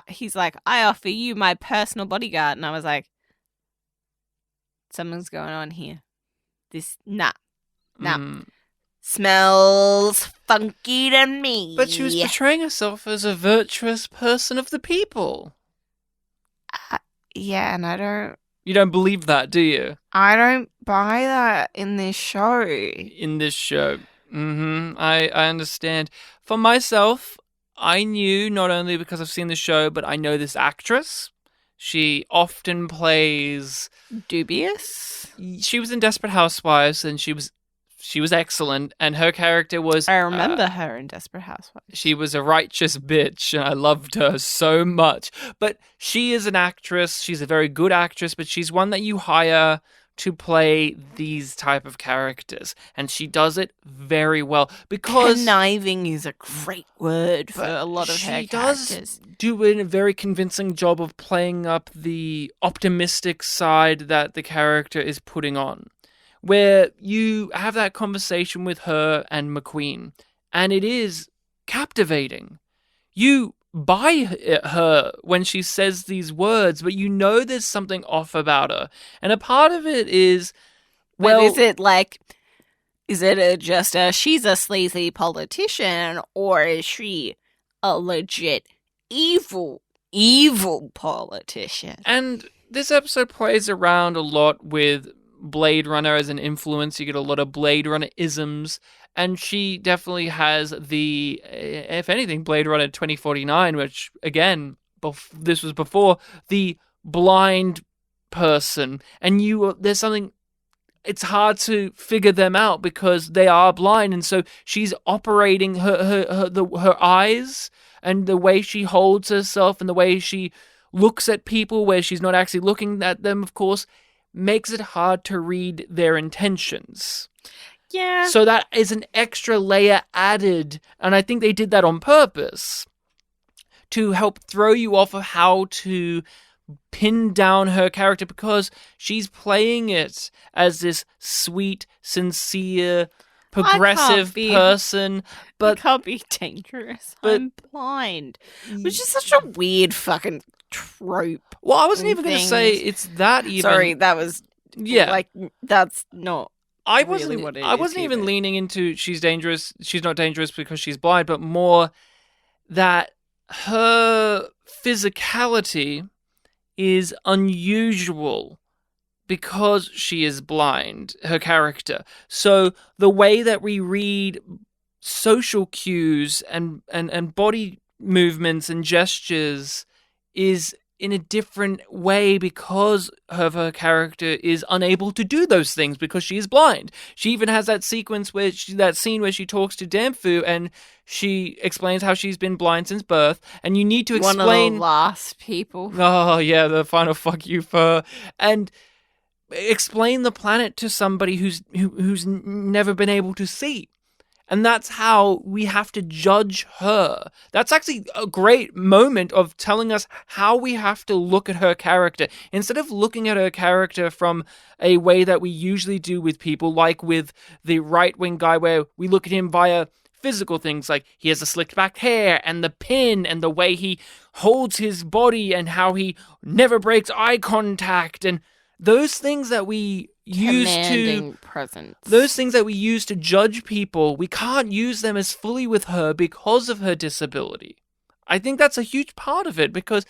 he's like, I offer you my personal bodyguard. And I was like, something's going on here. Nah. Smells funky to me. But she was portraying herself as a virtuous person of the people. Yeah, and You don't believe that, do you? I don't buy that in this show. In this show. I understand. For myself, I knew, not only because I've seen the show, but I know this actress. She often plays... Dubious? She was in Desperate Housewives, and she was excellent, and her character was... I remember her in Desperate Housewives. She was a righteous bitch, and I loved her so much. But she is an actress. She's a very good actress, but she's one that you hire to play these type of characters, and she does it very well because conniving is a great word for a lot of her characters. She does do a very convincing job of playing up the optimistic side that the character is putting on, where you have that conversation with her and McQueen, and it is captivating. You buy her when she says these words, but you know there's something off about her. And a part of it is, well... But is it just she's a sleazy politician, or is she a legit evil politician? And this episode plays around a lot with Blade Runner as an influence. You get a lot of Blade Runner isms. And she definitely has the, if anything, Blade Runner 2049, which, again, this was before the blind person. And there's something, it's hard to figure them out because they are blind. And so she's operating her eyes and the way she holds herself and the way she looks at people where she's not actually looking at them, of course, makes it hard to read their intentions. Yeah. So that is an extra layer added, and I think they did that on purpose to help throw you off of how to pin down her character, because she's playing it as this sweet, sincere, progressive person. But I can't be dangerous. I'm blind. Which is such a weird fucking trope. Well, I wasn't even going to say it's that even. Sorry, that was... Yeah. Like, that's not... I wasn't even leaning into she's not dangerous because she's blind, but more that her physicality is unusual because she is blind, her character. So the way that we read social cues and body movements and gestures is in a different way because her character is unable to do those things because she is blind. She even has that sequence that scene where she talks to Danfu and she explains how she's been blind since birth, and you need to explain... One of the last people. Oh, yeah, the final fuck you for her. And explain the planet to somebody who's never been able to see. And that's how we have to judge her. That's actually a great moment of telling us how we have to look at her character. Instead of looking at her character from a way that we usually do with people, like with the right-wing guy where we look at him via physical things, like he has the slicked back hair and the pin and the way he holds his body and how he never breaks eye contact and those things that we those things that we use to judge people, we can't use them as fully with her because of her disability. I think that's a huge part of it because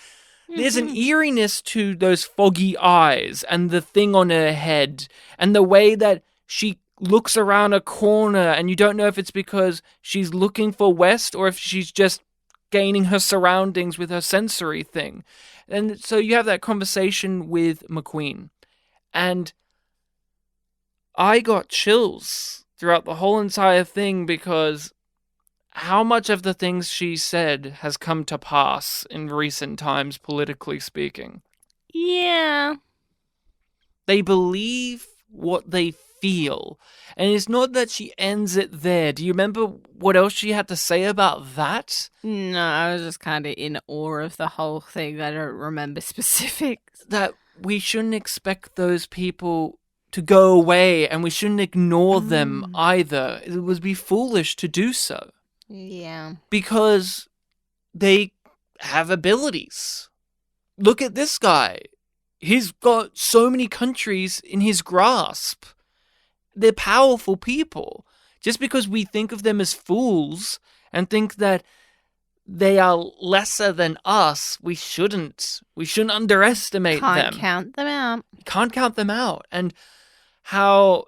there's an eeriness to those foggy eyes and the thing on her head and the way that she looks around a corner and you don't know if it's because she's looking for West or if she's just gaining her surroundings with her sensory thing. And so you have that conversation with McQueen. And I got chills throughout the whole entire thing because how much of the things she said has come to pass in recent times, politically speaking. Yeah. They believe what they feel. And it's not that she ends it there. Do you remember what else she had to say about that? No, I was just kind of in awe of the whole thing. I don't remember specifics. That we shouldn't expect those people to go away, and we shouldn't ignore them either. It would be foolish to do so. Yeah. Because they have abilities. Look at this guy. He's got so many countries in his grasp. They're powerful people. Just because we think of them as fools and think that they are lesser than us, we shouldn't. We shouldn't underestimate them. Can't count them out. Can't count them out. And how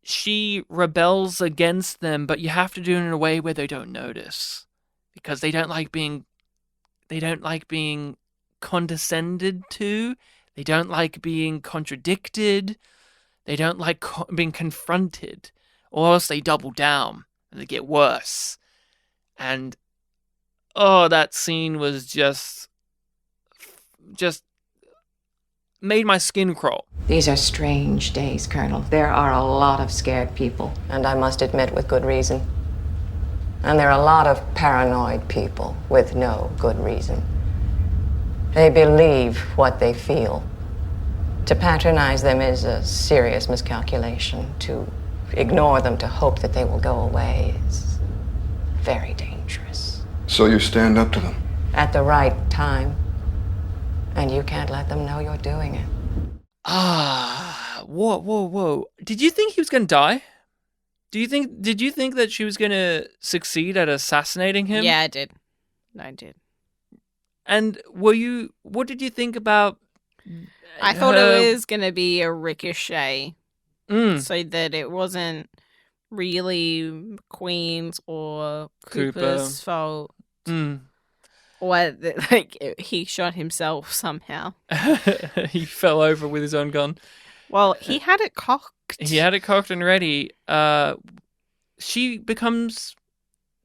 she rebels against them, but you have to do it in a way where they don't notice. Because they don't like being condescended to. They don't like being contradicted. They don't like being confronted. Or else they double down and they get worse. And that scene was just made my skin crawl. These are strange days, Colonel. There are a lot of scared people. And I must admit, with good reason. And there are a lot of paranoid people with no good reason. They believe what they feel. To patronize them is a serious miscalculation. To ignore them, to hope that they will go away is very dangerous. So you stand up to them? At the right time. And you can't let them know you're doing it. Whoa. Did you think he was going to die? Did you think that she was going to succeed at assassinating him? Yeah, I did. I did. And what did you think about I thought it was going to be a ricochet. So that it wasn't really Queen's or Cooper's fault. Or he shot himself somehow. He fell over with his own gun. Well, he had it cocked. He had it cocked and ready. She becomes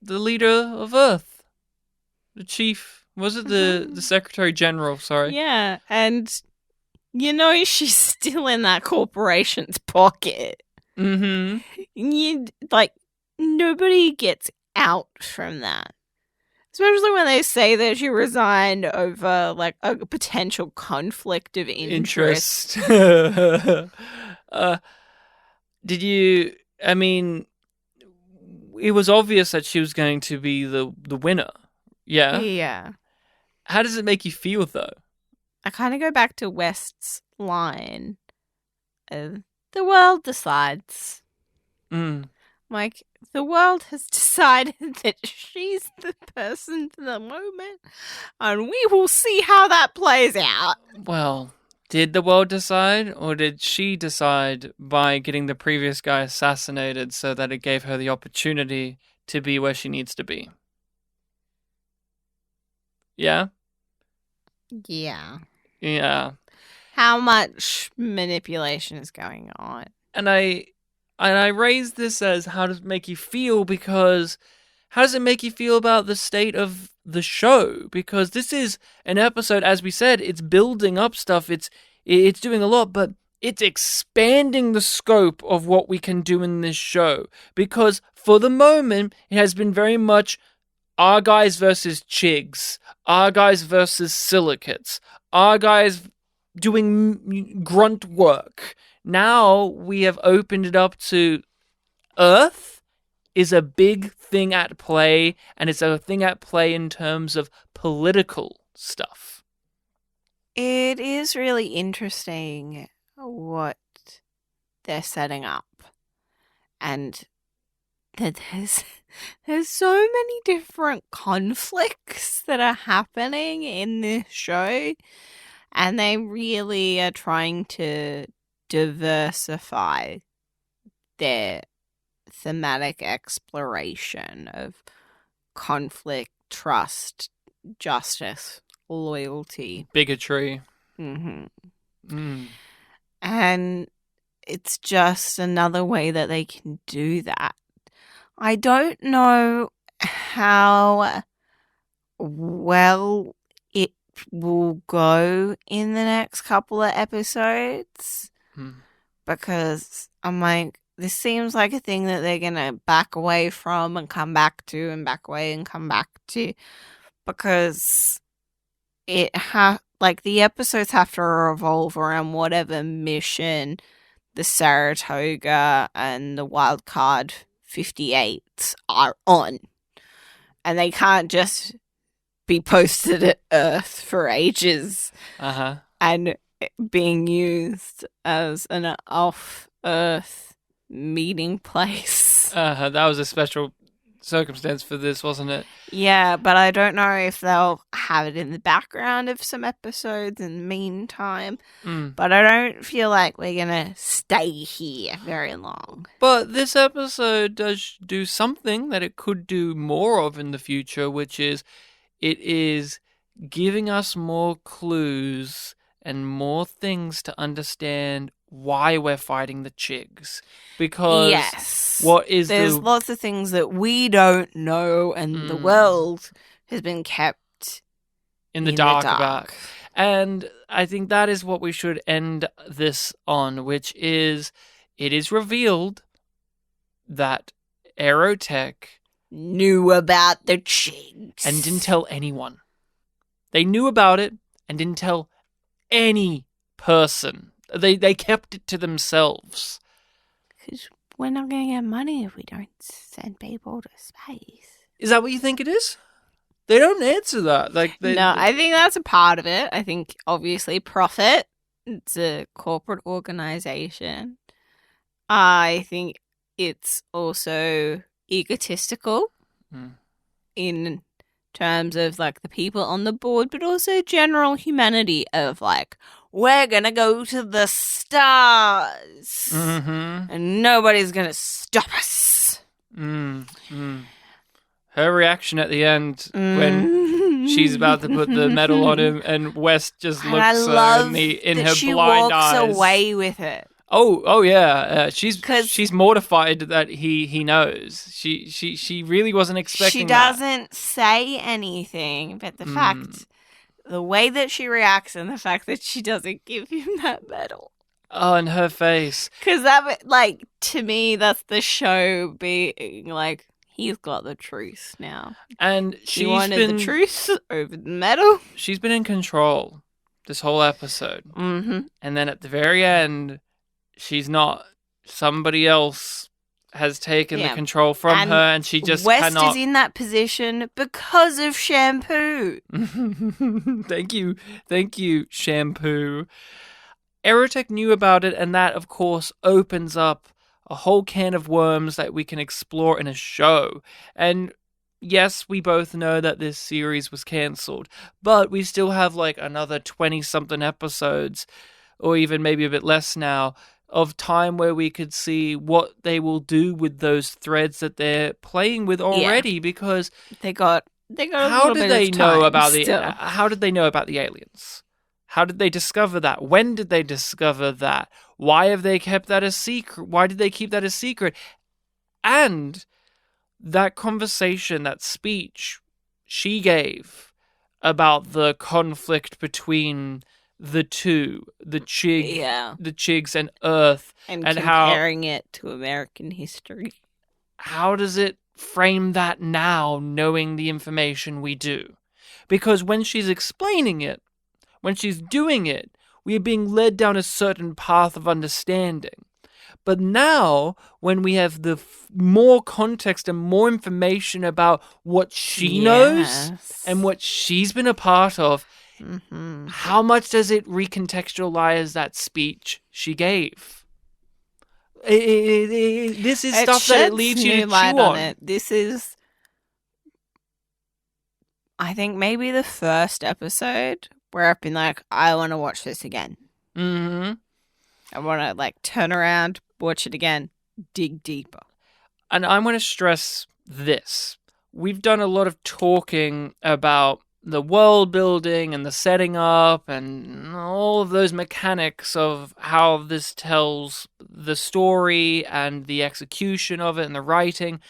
the leader of Earth. The chief. Was it the Secretary General? Sorry. Yeah, and she's still in that corporation's pocket. Nobody gets out from that. Especially when they say that she resigned over, a potential conflict of interest. It was obvious that she was going to be the winner. Yeah? Yeah. How does it make you feel, though? I kind of go back to West's line of, the world decides. The world has decided that she's the person for the moment, and we will see how that plays out. Well, did the world decide, or did she decide by getting the previous guy assassinated so that it gave her the opportunity to be where she needs to be? Yeah? Yeah. How much manipulation is going on? And I raise this as how does it make you feel, because how does it make you feel about the state of the show? Because this is an episode, as we said, it's building up stuff, it's doing a lot, but it's expanding the scope of what we can do in this show. Because for the moment, it has been very much our guys versus Chigs, our guys versus Silicates, our guys doing grunt work. Now we have opened it up to Earth is a big thing at play, and it's a thing at play in terms of political stuff. It is really interesting what they're setting up, and that there's so many different conflicts that are happening in this show, and they really are trying to diversify their thematic exploration of conflict, trust, justice, loyalty, Bigotry. And it's just another way that they can do that. I don't know how well it will go in the next couple of episodes, because I'm like, this seems like a thing that they're gonna back away from and come back to and back away and come back to, because the episodes have to revolve around whatever mission the Saratoga and the Wildcard 58 are on. And they can't just be posted at Earth for ages and being used as an off-Earth meeting place. That was a special circumstance for this, wasn't it? Yeah, but I don't know if they'll have it in the background of some episodes in the meantime. But I don't feel like we're going to stay here very long. But this episode does do something that it could do more of in the future, which is it is giving us more clues and more things to understand why we're fighting the Chigs. Because there's lots of things that we don't know and the world has been kept in the dark about. And I think that is what we should end this on, which is it is revealed that Aerotech knew about the Chigs and didn't tell anyone. They knew about it and didn't tell any person. They kept it to themselves. Because we're not going to get money if we don't send people to space. Is that what you think it is? They don't answer that. No, I think that's a part of it. I think, obviously, profit. It's a corporate organization. I think it's also egotistical in terms of, the people on the board, but also general humanity of, we're going to go to the stars. And nobody's going to stop us. Her reaction at the end when she's about to put the medal on him and West just looks in her blind eyes. She walks away with it. Oh yeah. She's mortified that he knows. She really wasn't expecting that. She doesn't say anything, but the way that she reacts and the fact that she doesn't give him that medal. Oh, and her face. Because that, to me, that's the show being he's got the truth now. And she wanted the truth over the medal. She's been in control this whole episode. And then at the very end, she's not. Somebody else has taken the control from her, and she just West cannot. Is in that position because of Shampoo. Thank you, Shampoo. Aerotech knew about it, and that, of course, opens up a whole can of worms that we can explore in a show. And yes, we both know that this series was cancelled, but we still have another 20-something episodes, or even maybe a bit less now, of time where we could see what they will do with those threads that they're playing with already, because they got how did they know about how did they know about the aliens? How did they discover that? When did they discover that? Why have they kept that a secret? Why did they keep that a secret? And that conversation, that speech she gave about the conflict between the two, the Chigs and Earth, and comparing it to American history. How does it frame that now, knowing the information we do? Because when she's explaining it, when she's doing it, we are being led down a certain path of understanding. But now, when we have the more context and more information about what she knows and what she's been a part of, how much does it recontextualize that speech she gave? This is stuff that it leaves you to chew on. This is, I think, maybe the first episode where I've been I want to watch this again. I want to turn around, watch it again, dig deeper. And I want to stress this. We've done a lot of talking about the world building and the setting up and all of those mechanics of how this tells the story and the execution of it and the writing.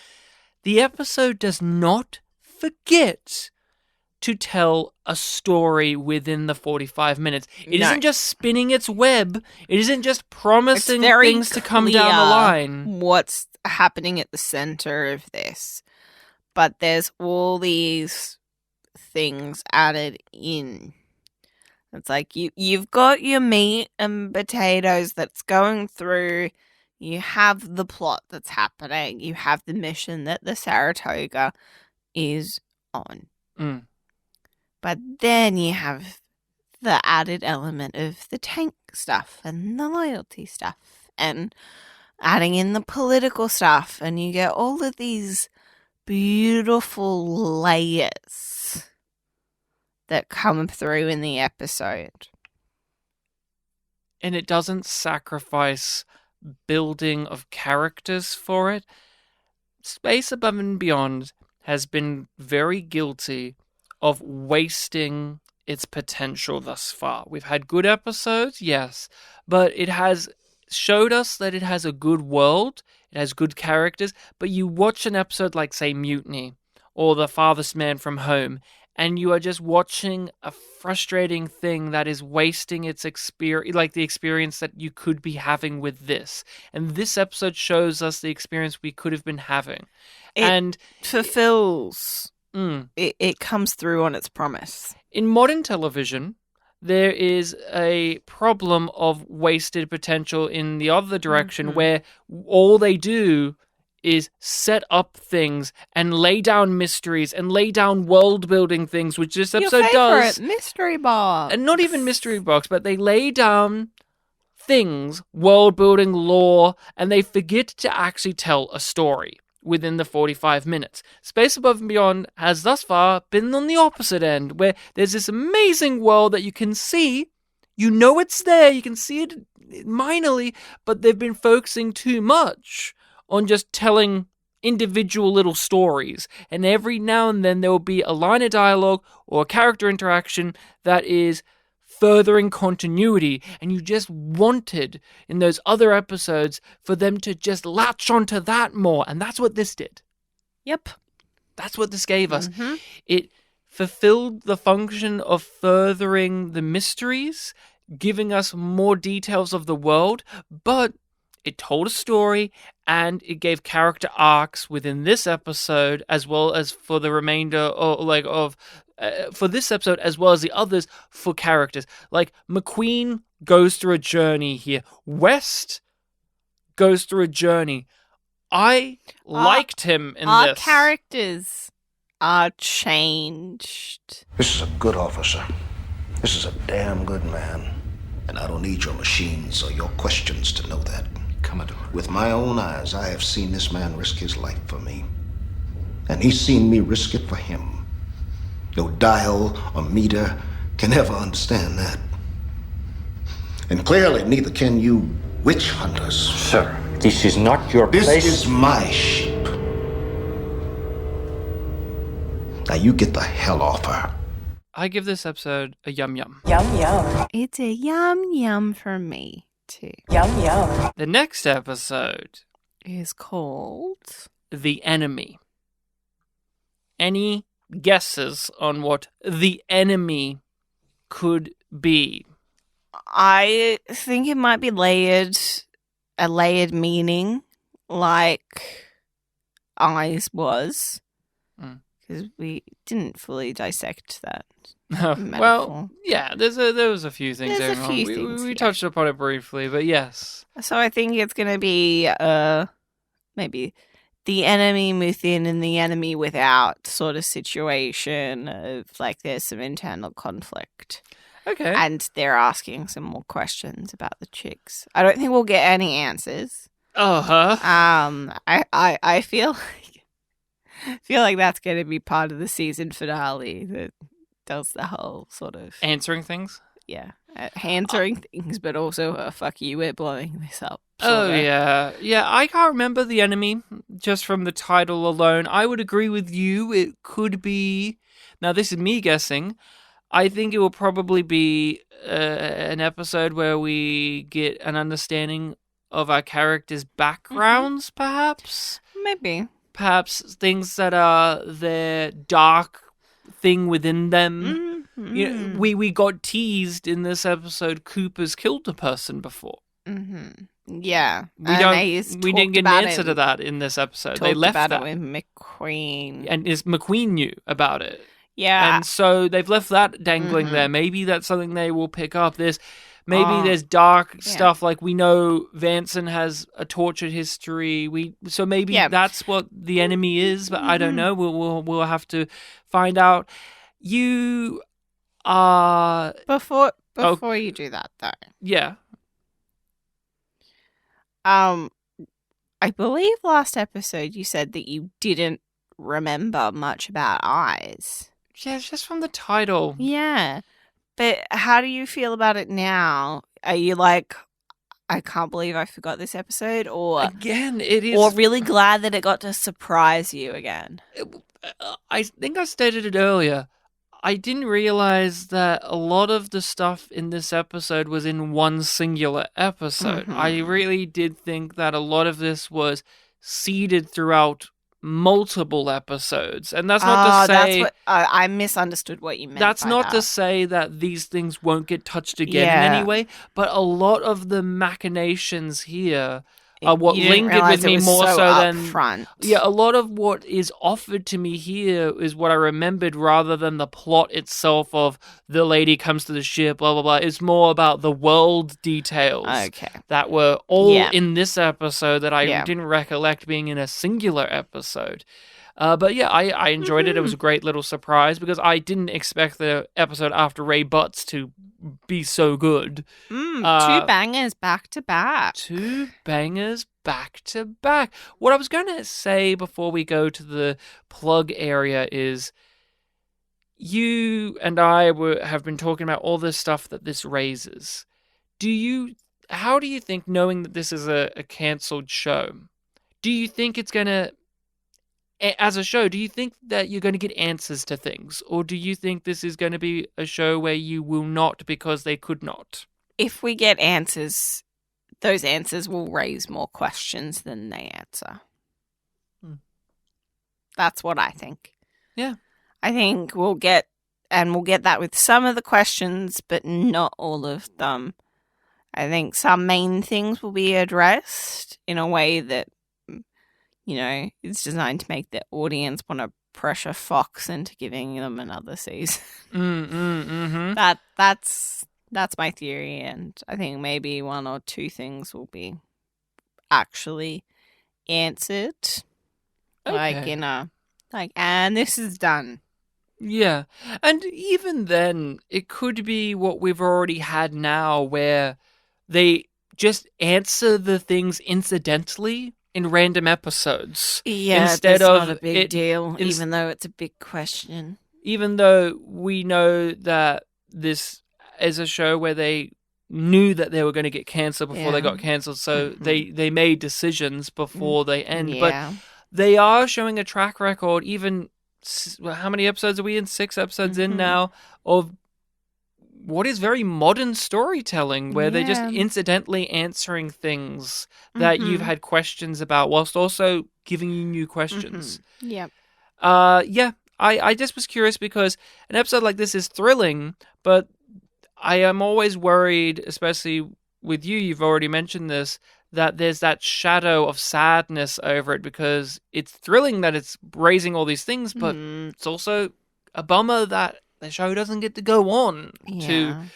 The episode does not forget to tell a story within the 45 minutes. It No. isn't just spinning its web. It isn't just It's promising very things to come down the clear line. what's happening at the center of this. But there's all these things added in. It's like you've got your meat and potatoes that's going through. You have the plot that's happening. You have the mission that the Saratoga is on. Mm. But then you have the added element of the tank stuff and the loyalty stuff and adding in the political stuff. And you get all of these beautiful layers that come through in the episode. And it doesn't sacrifice building of characters for it. Space Above and Beyond has been very guilty of wasting its potential thus far. We've had good episodes, yes, but it has showed us that it has a good world, it has good characters, but you watch an episode like, say, Mutiny or The Farthest Man from Home, and you are just watching a frustrating thing that is wasting its experience, like the experience that you could be having with this. And this episode shows us the experience we could have been having. It fulfills. Mm. It comes through on its promise. In modern television, there is a problem of wasted potential in the other direction, where all they do is set up things and lay down mysteries and lay down world-building things, which this episode does. Mystery box. And not even mystery box, but they lay down things, world-building, lore, and they forget to actually tell a story within the 45 minutes. Space Above and Beyond has thus far been on the opposite end, where there's this amazing world that you can see, you know it's there, you can see it minorly, but they've been focusing too much on just telling individual little stories. And every now and then there will be a line of dialogue or a character interaction that is furthering continuity, and you just wanted in those other episodes for them to just latch onto that more, and that's what this did. Yep. That's what this gave us. It fulfilled the function of furthering the mysteries, giving us more details of the world, but it told a story and it gave character arcs within this episode, as well as for the remainder for this episode, as well as the others, for characters. Like, McQueen goes through a journey here. West goes through a journey. I liked him in our this. Our characters are changed. This is a good officer. This is a damn good man. And I don't need your machines or your questions to know that. Commodore. With my own eyes, I have seen this man risk his life for me. And he's seen me risk it for him. No dial or meter can ever understand that. And clearly, neither can you witch hunters. Sir, this is not your place. This is my sheep. Now you get the hell off her. I give this episode a yum yum. Yum yum. It's a yum yum for me, too. Yum yum. The next episode is called The Enemy. Any guesses on what the enemy could be? I think it might be a layered meaning, like Eyes was, because we didn't fully dissect that. Well, yeah, there was a few things There's going a few on. things, We yeah. touched upon it briefly, but yes. So I think it's going to be maybe the enemy within and the enemy without sort of situation of like there's some internal conflict. Okay. And they're asking some more questions about the chicks. I don't think we'll get any answers. Uh-huh. I feel like that's going to be part of the season finale that does the whole sort of Answering things? yeah, answering things, but also fuck you, we're blowing this up. Oh, sorta. yeah. I can't remember the enemy just from the title alone. I would agree with you. It could be... Now, this is me guessing. I think it will probably be an episode where we get an understanding of our characters' backgrounds, perhaps? Maybe. Perhaps things that are their dark thing within them. You know, we got teased in this episode. Cooper's killed a person before. Yeah, We didn't get an answer to that in this episode. They left about that it with McQueen, and McQueen knew about it. Yeah, and so they've left that dangling there. Maybe that's something they will pick up. There's dark stuff, like we know Vanson has a tortured history. So maybe that's what the enemy is, but I don't know. We'll have to find out. You are before you do that though. Yeah. I believe last episode you said that you didn't remember much about Eyes. Yeah, it's just from the title. Yeah. But how do you feel about it now? Are you like, I can't believe I forgot this episode? Or again, it is... Or really glad that it got to surprise you again? I think I stated it earlier. I didn't realize that a lot of the stuff in this episode was in one singular episode. I really did think that a lot of this was seeded throughout multiple episodes, and that's not to say I misunderstood what you meant. That's not to say that these things won't get touched again in any way, but a lot of the machinations here are what lingered with me more so than front. Yeah, a lot of what is offered to me here is what I remembered rather than the plot itself of the lady comes to the ship, blah, blah, blah. It's more about the world details that were all in this episode that I didn't recollect being in a singular episode. But yeah, I enjoyed it. It was a great little surprise because I didn't expect the episode after Ray Butts to be so good. 2 bangers back to back. 2 bangers back to back. What I was going to say before we go to the plug area is you and I have been talking about all this stuff that this raises. How do you think, knowing that this is a cancelled show, do you think it's going to, as a show, do you think that you're going to get answers to things? Or do you think this is going to be a show where you will not because they could not? If we get answers, those answers will raise more questions than they answer. That's what I think. Yeah. I think we'll get that with some of the questions, but not all of them. I think some main things will be addressed in a way that, it's designed to make the audience want to pressure Fox into giving them another season. That's my theory, and I think maybe 1 or 2 things will be actually answered. Okay. And this is done. Yeah, and even then, it could be what we've already had now, where they just answer the things incidentally in random episodes. Yeah, instead that's of not a big deal, even though it's a big question. Even though we know that this is a show where they knew that they were going to get cancelled before they got cancelled, so they made decisions before they end. Yeah. But they are showing a track record, even, how many episodes are we in? 6 episodes in now, of what is very modern storytelling, where they're just incidentally answering things that you've had questions about, whilst also giving you new questions. Yep. I just was curious because an episode like this is thrilling, but I am always worried, especially with you've already mentioned this, that there's that shadow of sadness over it, because it's thrilling that it's raising all these things, but it's also a bummer that the show doesn't get to go on to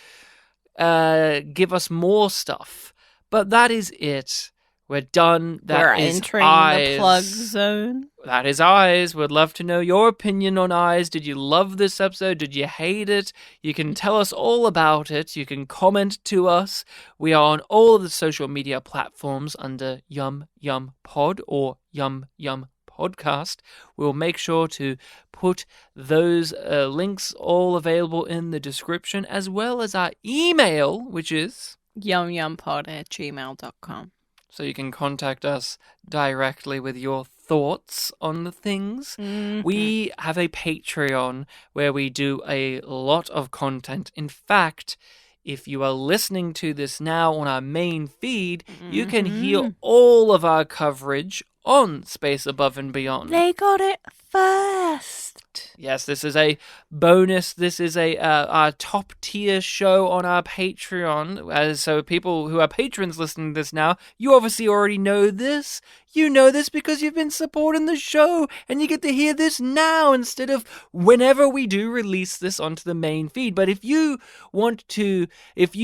give us more stuff. But that is it. We're done. We're entering the plug zone. That is Eyes. We'd love to know your opinion on Eyes. Did you love this episode? Did you hate it? You can tell us all about it. You can comment to us. We are on all of the social media platforms under YumYumPod or YumYumPodcast. We'll make sure to put those links all available in the description, as well as our email, which is yumyumpod@gmail.com. So you can contact us directly with your thoughts on the things. We have a Patreon where we do a lot of content. In fact, if you are listening to this now on our main feed, you can hear all of our coverage on Space Above and Beyond. They got it first. Yes, this is a bonus. This is a top tier show on our Patreon. So people who are patrons listening to this now, you obviously already know this. You know this because you've been supporting the show, and you get to hear this now instead of whenever we do release this onto the main feed. But if you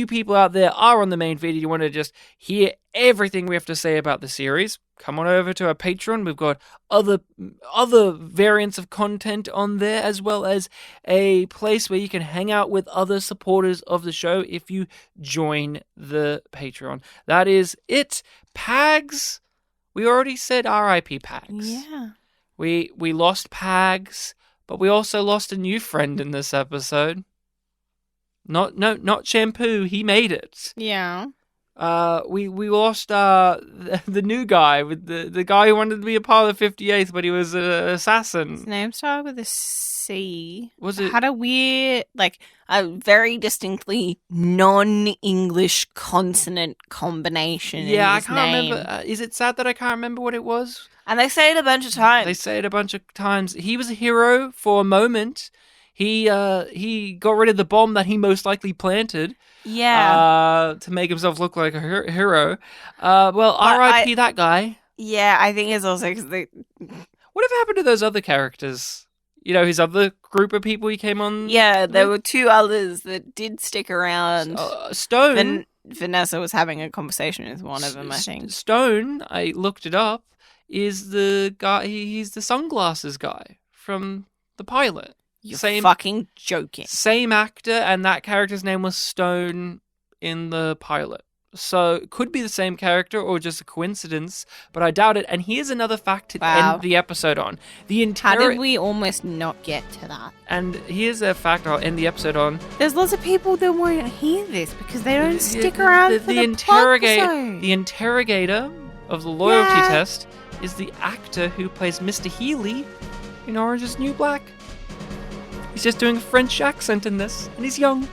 people out there are on the main feed and you want to just hear everything we have to say about the series, come on over to our Patreon. We've got other variants of content on there, as well as a place where you can hang out with other supporters of the show if you join the Patreon. That is it. Pags. We already said R.I.P. Pags. Yeah. We lost Pags, but we also lost a new friend in this episode. Not Shampoo. He made it. Yeah. We lost the new guy with the guy who wanted to be a part of the 58th, but he was an assassin. His name started with a C. Was it? Had a weird, a very distinctly non-English consonant combination. Yeah, in I his can't name. remember. Is it sad that I can't remember what it was? And they say it a bunch of times. They say it a bunch of times. He was a hero for a moment. He got rid of the bomb that he most likely planted. Yeah. To make himself look like a hero. Well, R.I.P. that guy. Yeah, I think it's also because they... Whatever happened to those other characters? You know, his other group of people he came on? Yeah, there were two others that did stick around. Stone. Vanessa was having a conversation with one of them, I think. Stone, I looked it up, is the guy, he's the sunglasses guy from the pilot. You're fucking joking. Same actor, and that character's name was Stone in the pilot. So it could be the same character or just a coincidence, but I doubt it. And here's another fact to end the episode on. How did we almost not get to that? And here's a fact I'll end the episode on. There's lots of people that won't hear this because they don't stick around for the episode. The interrogator of the loyalty test is the actor who plays Mr. Healy in Orange is the New Black. He's just doing a French accent in this, and he's young.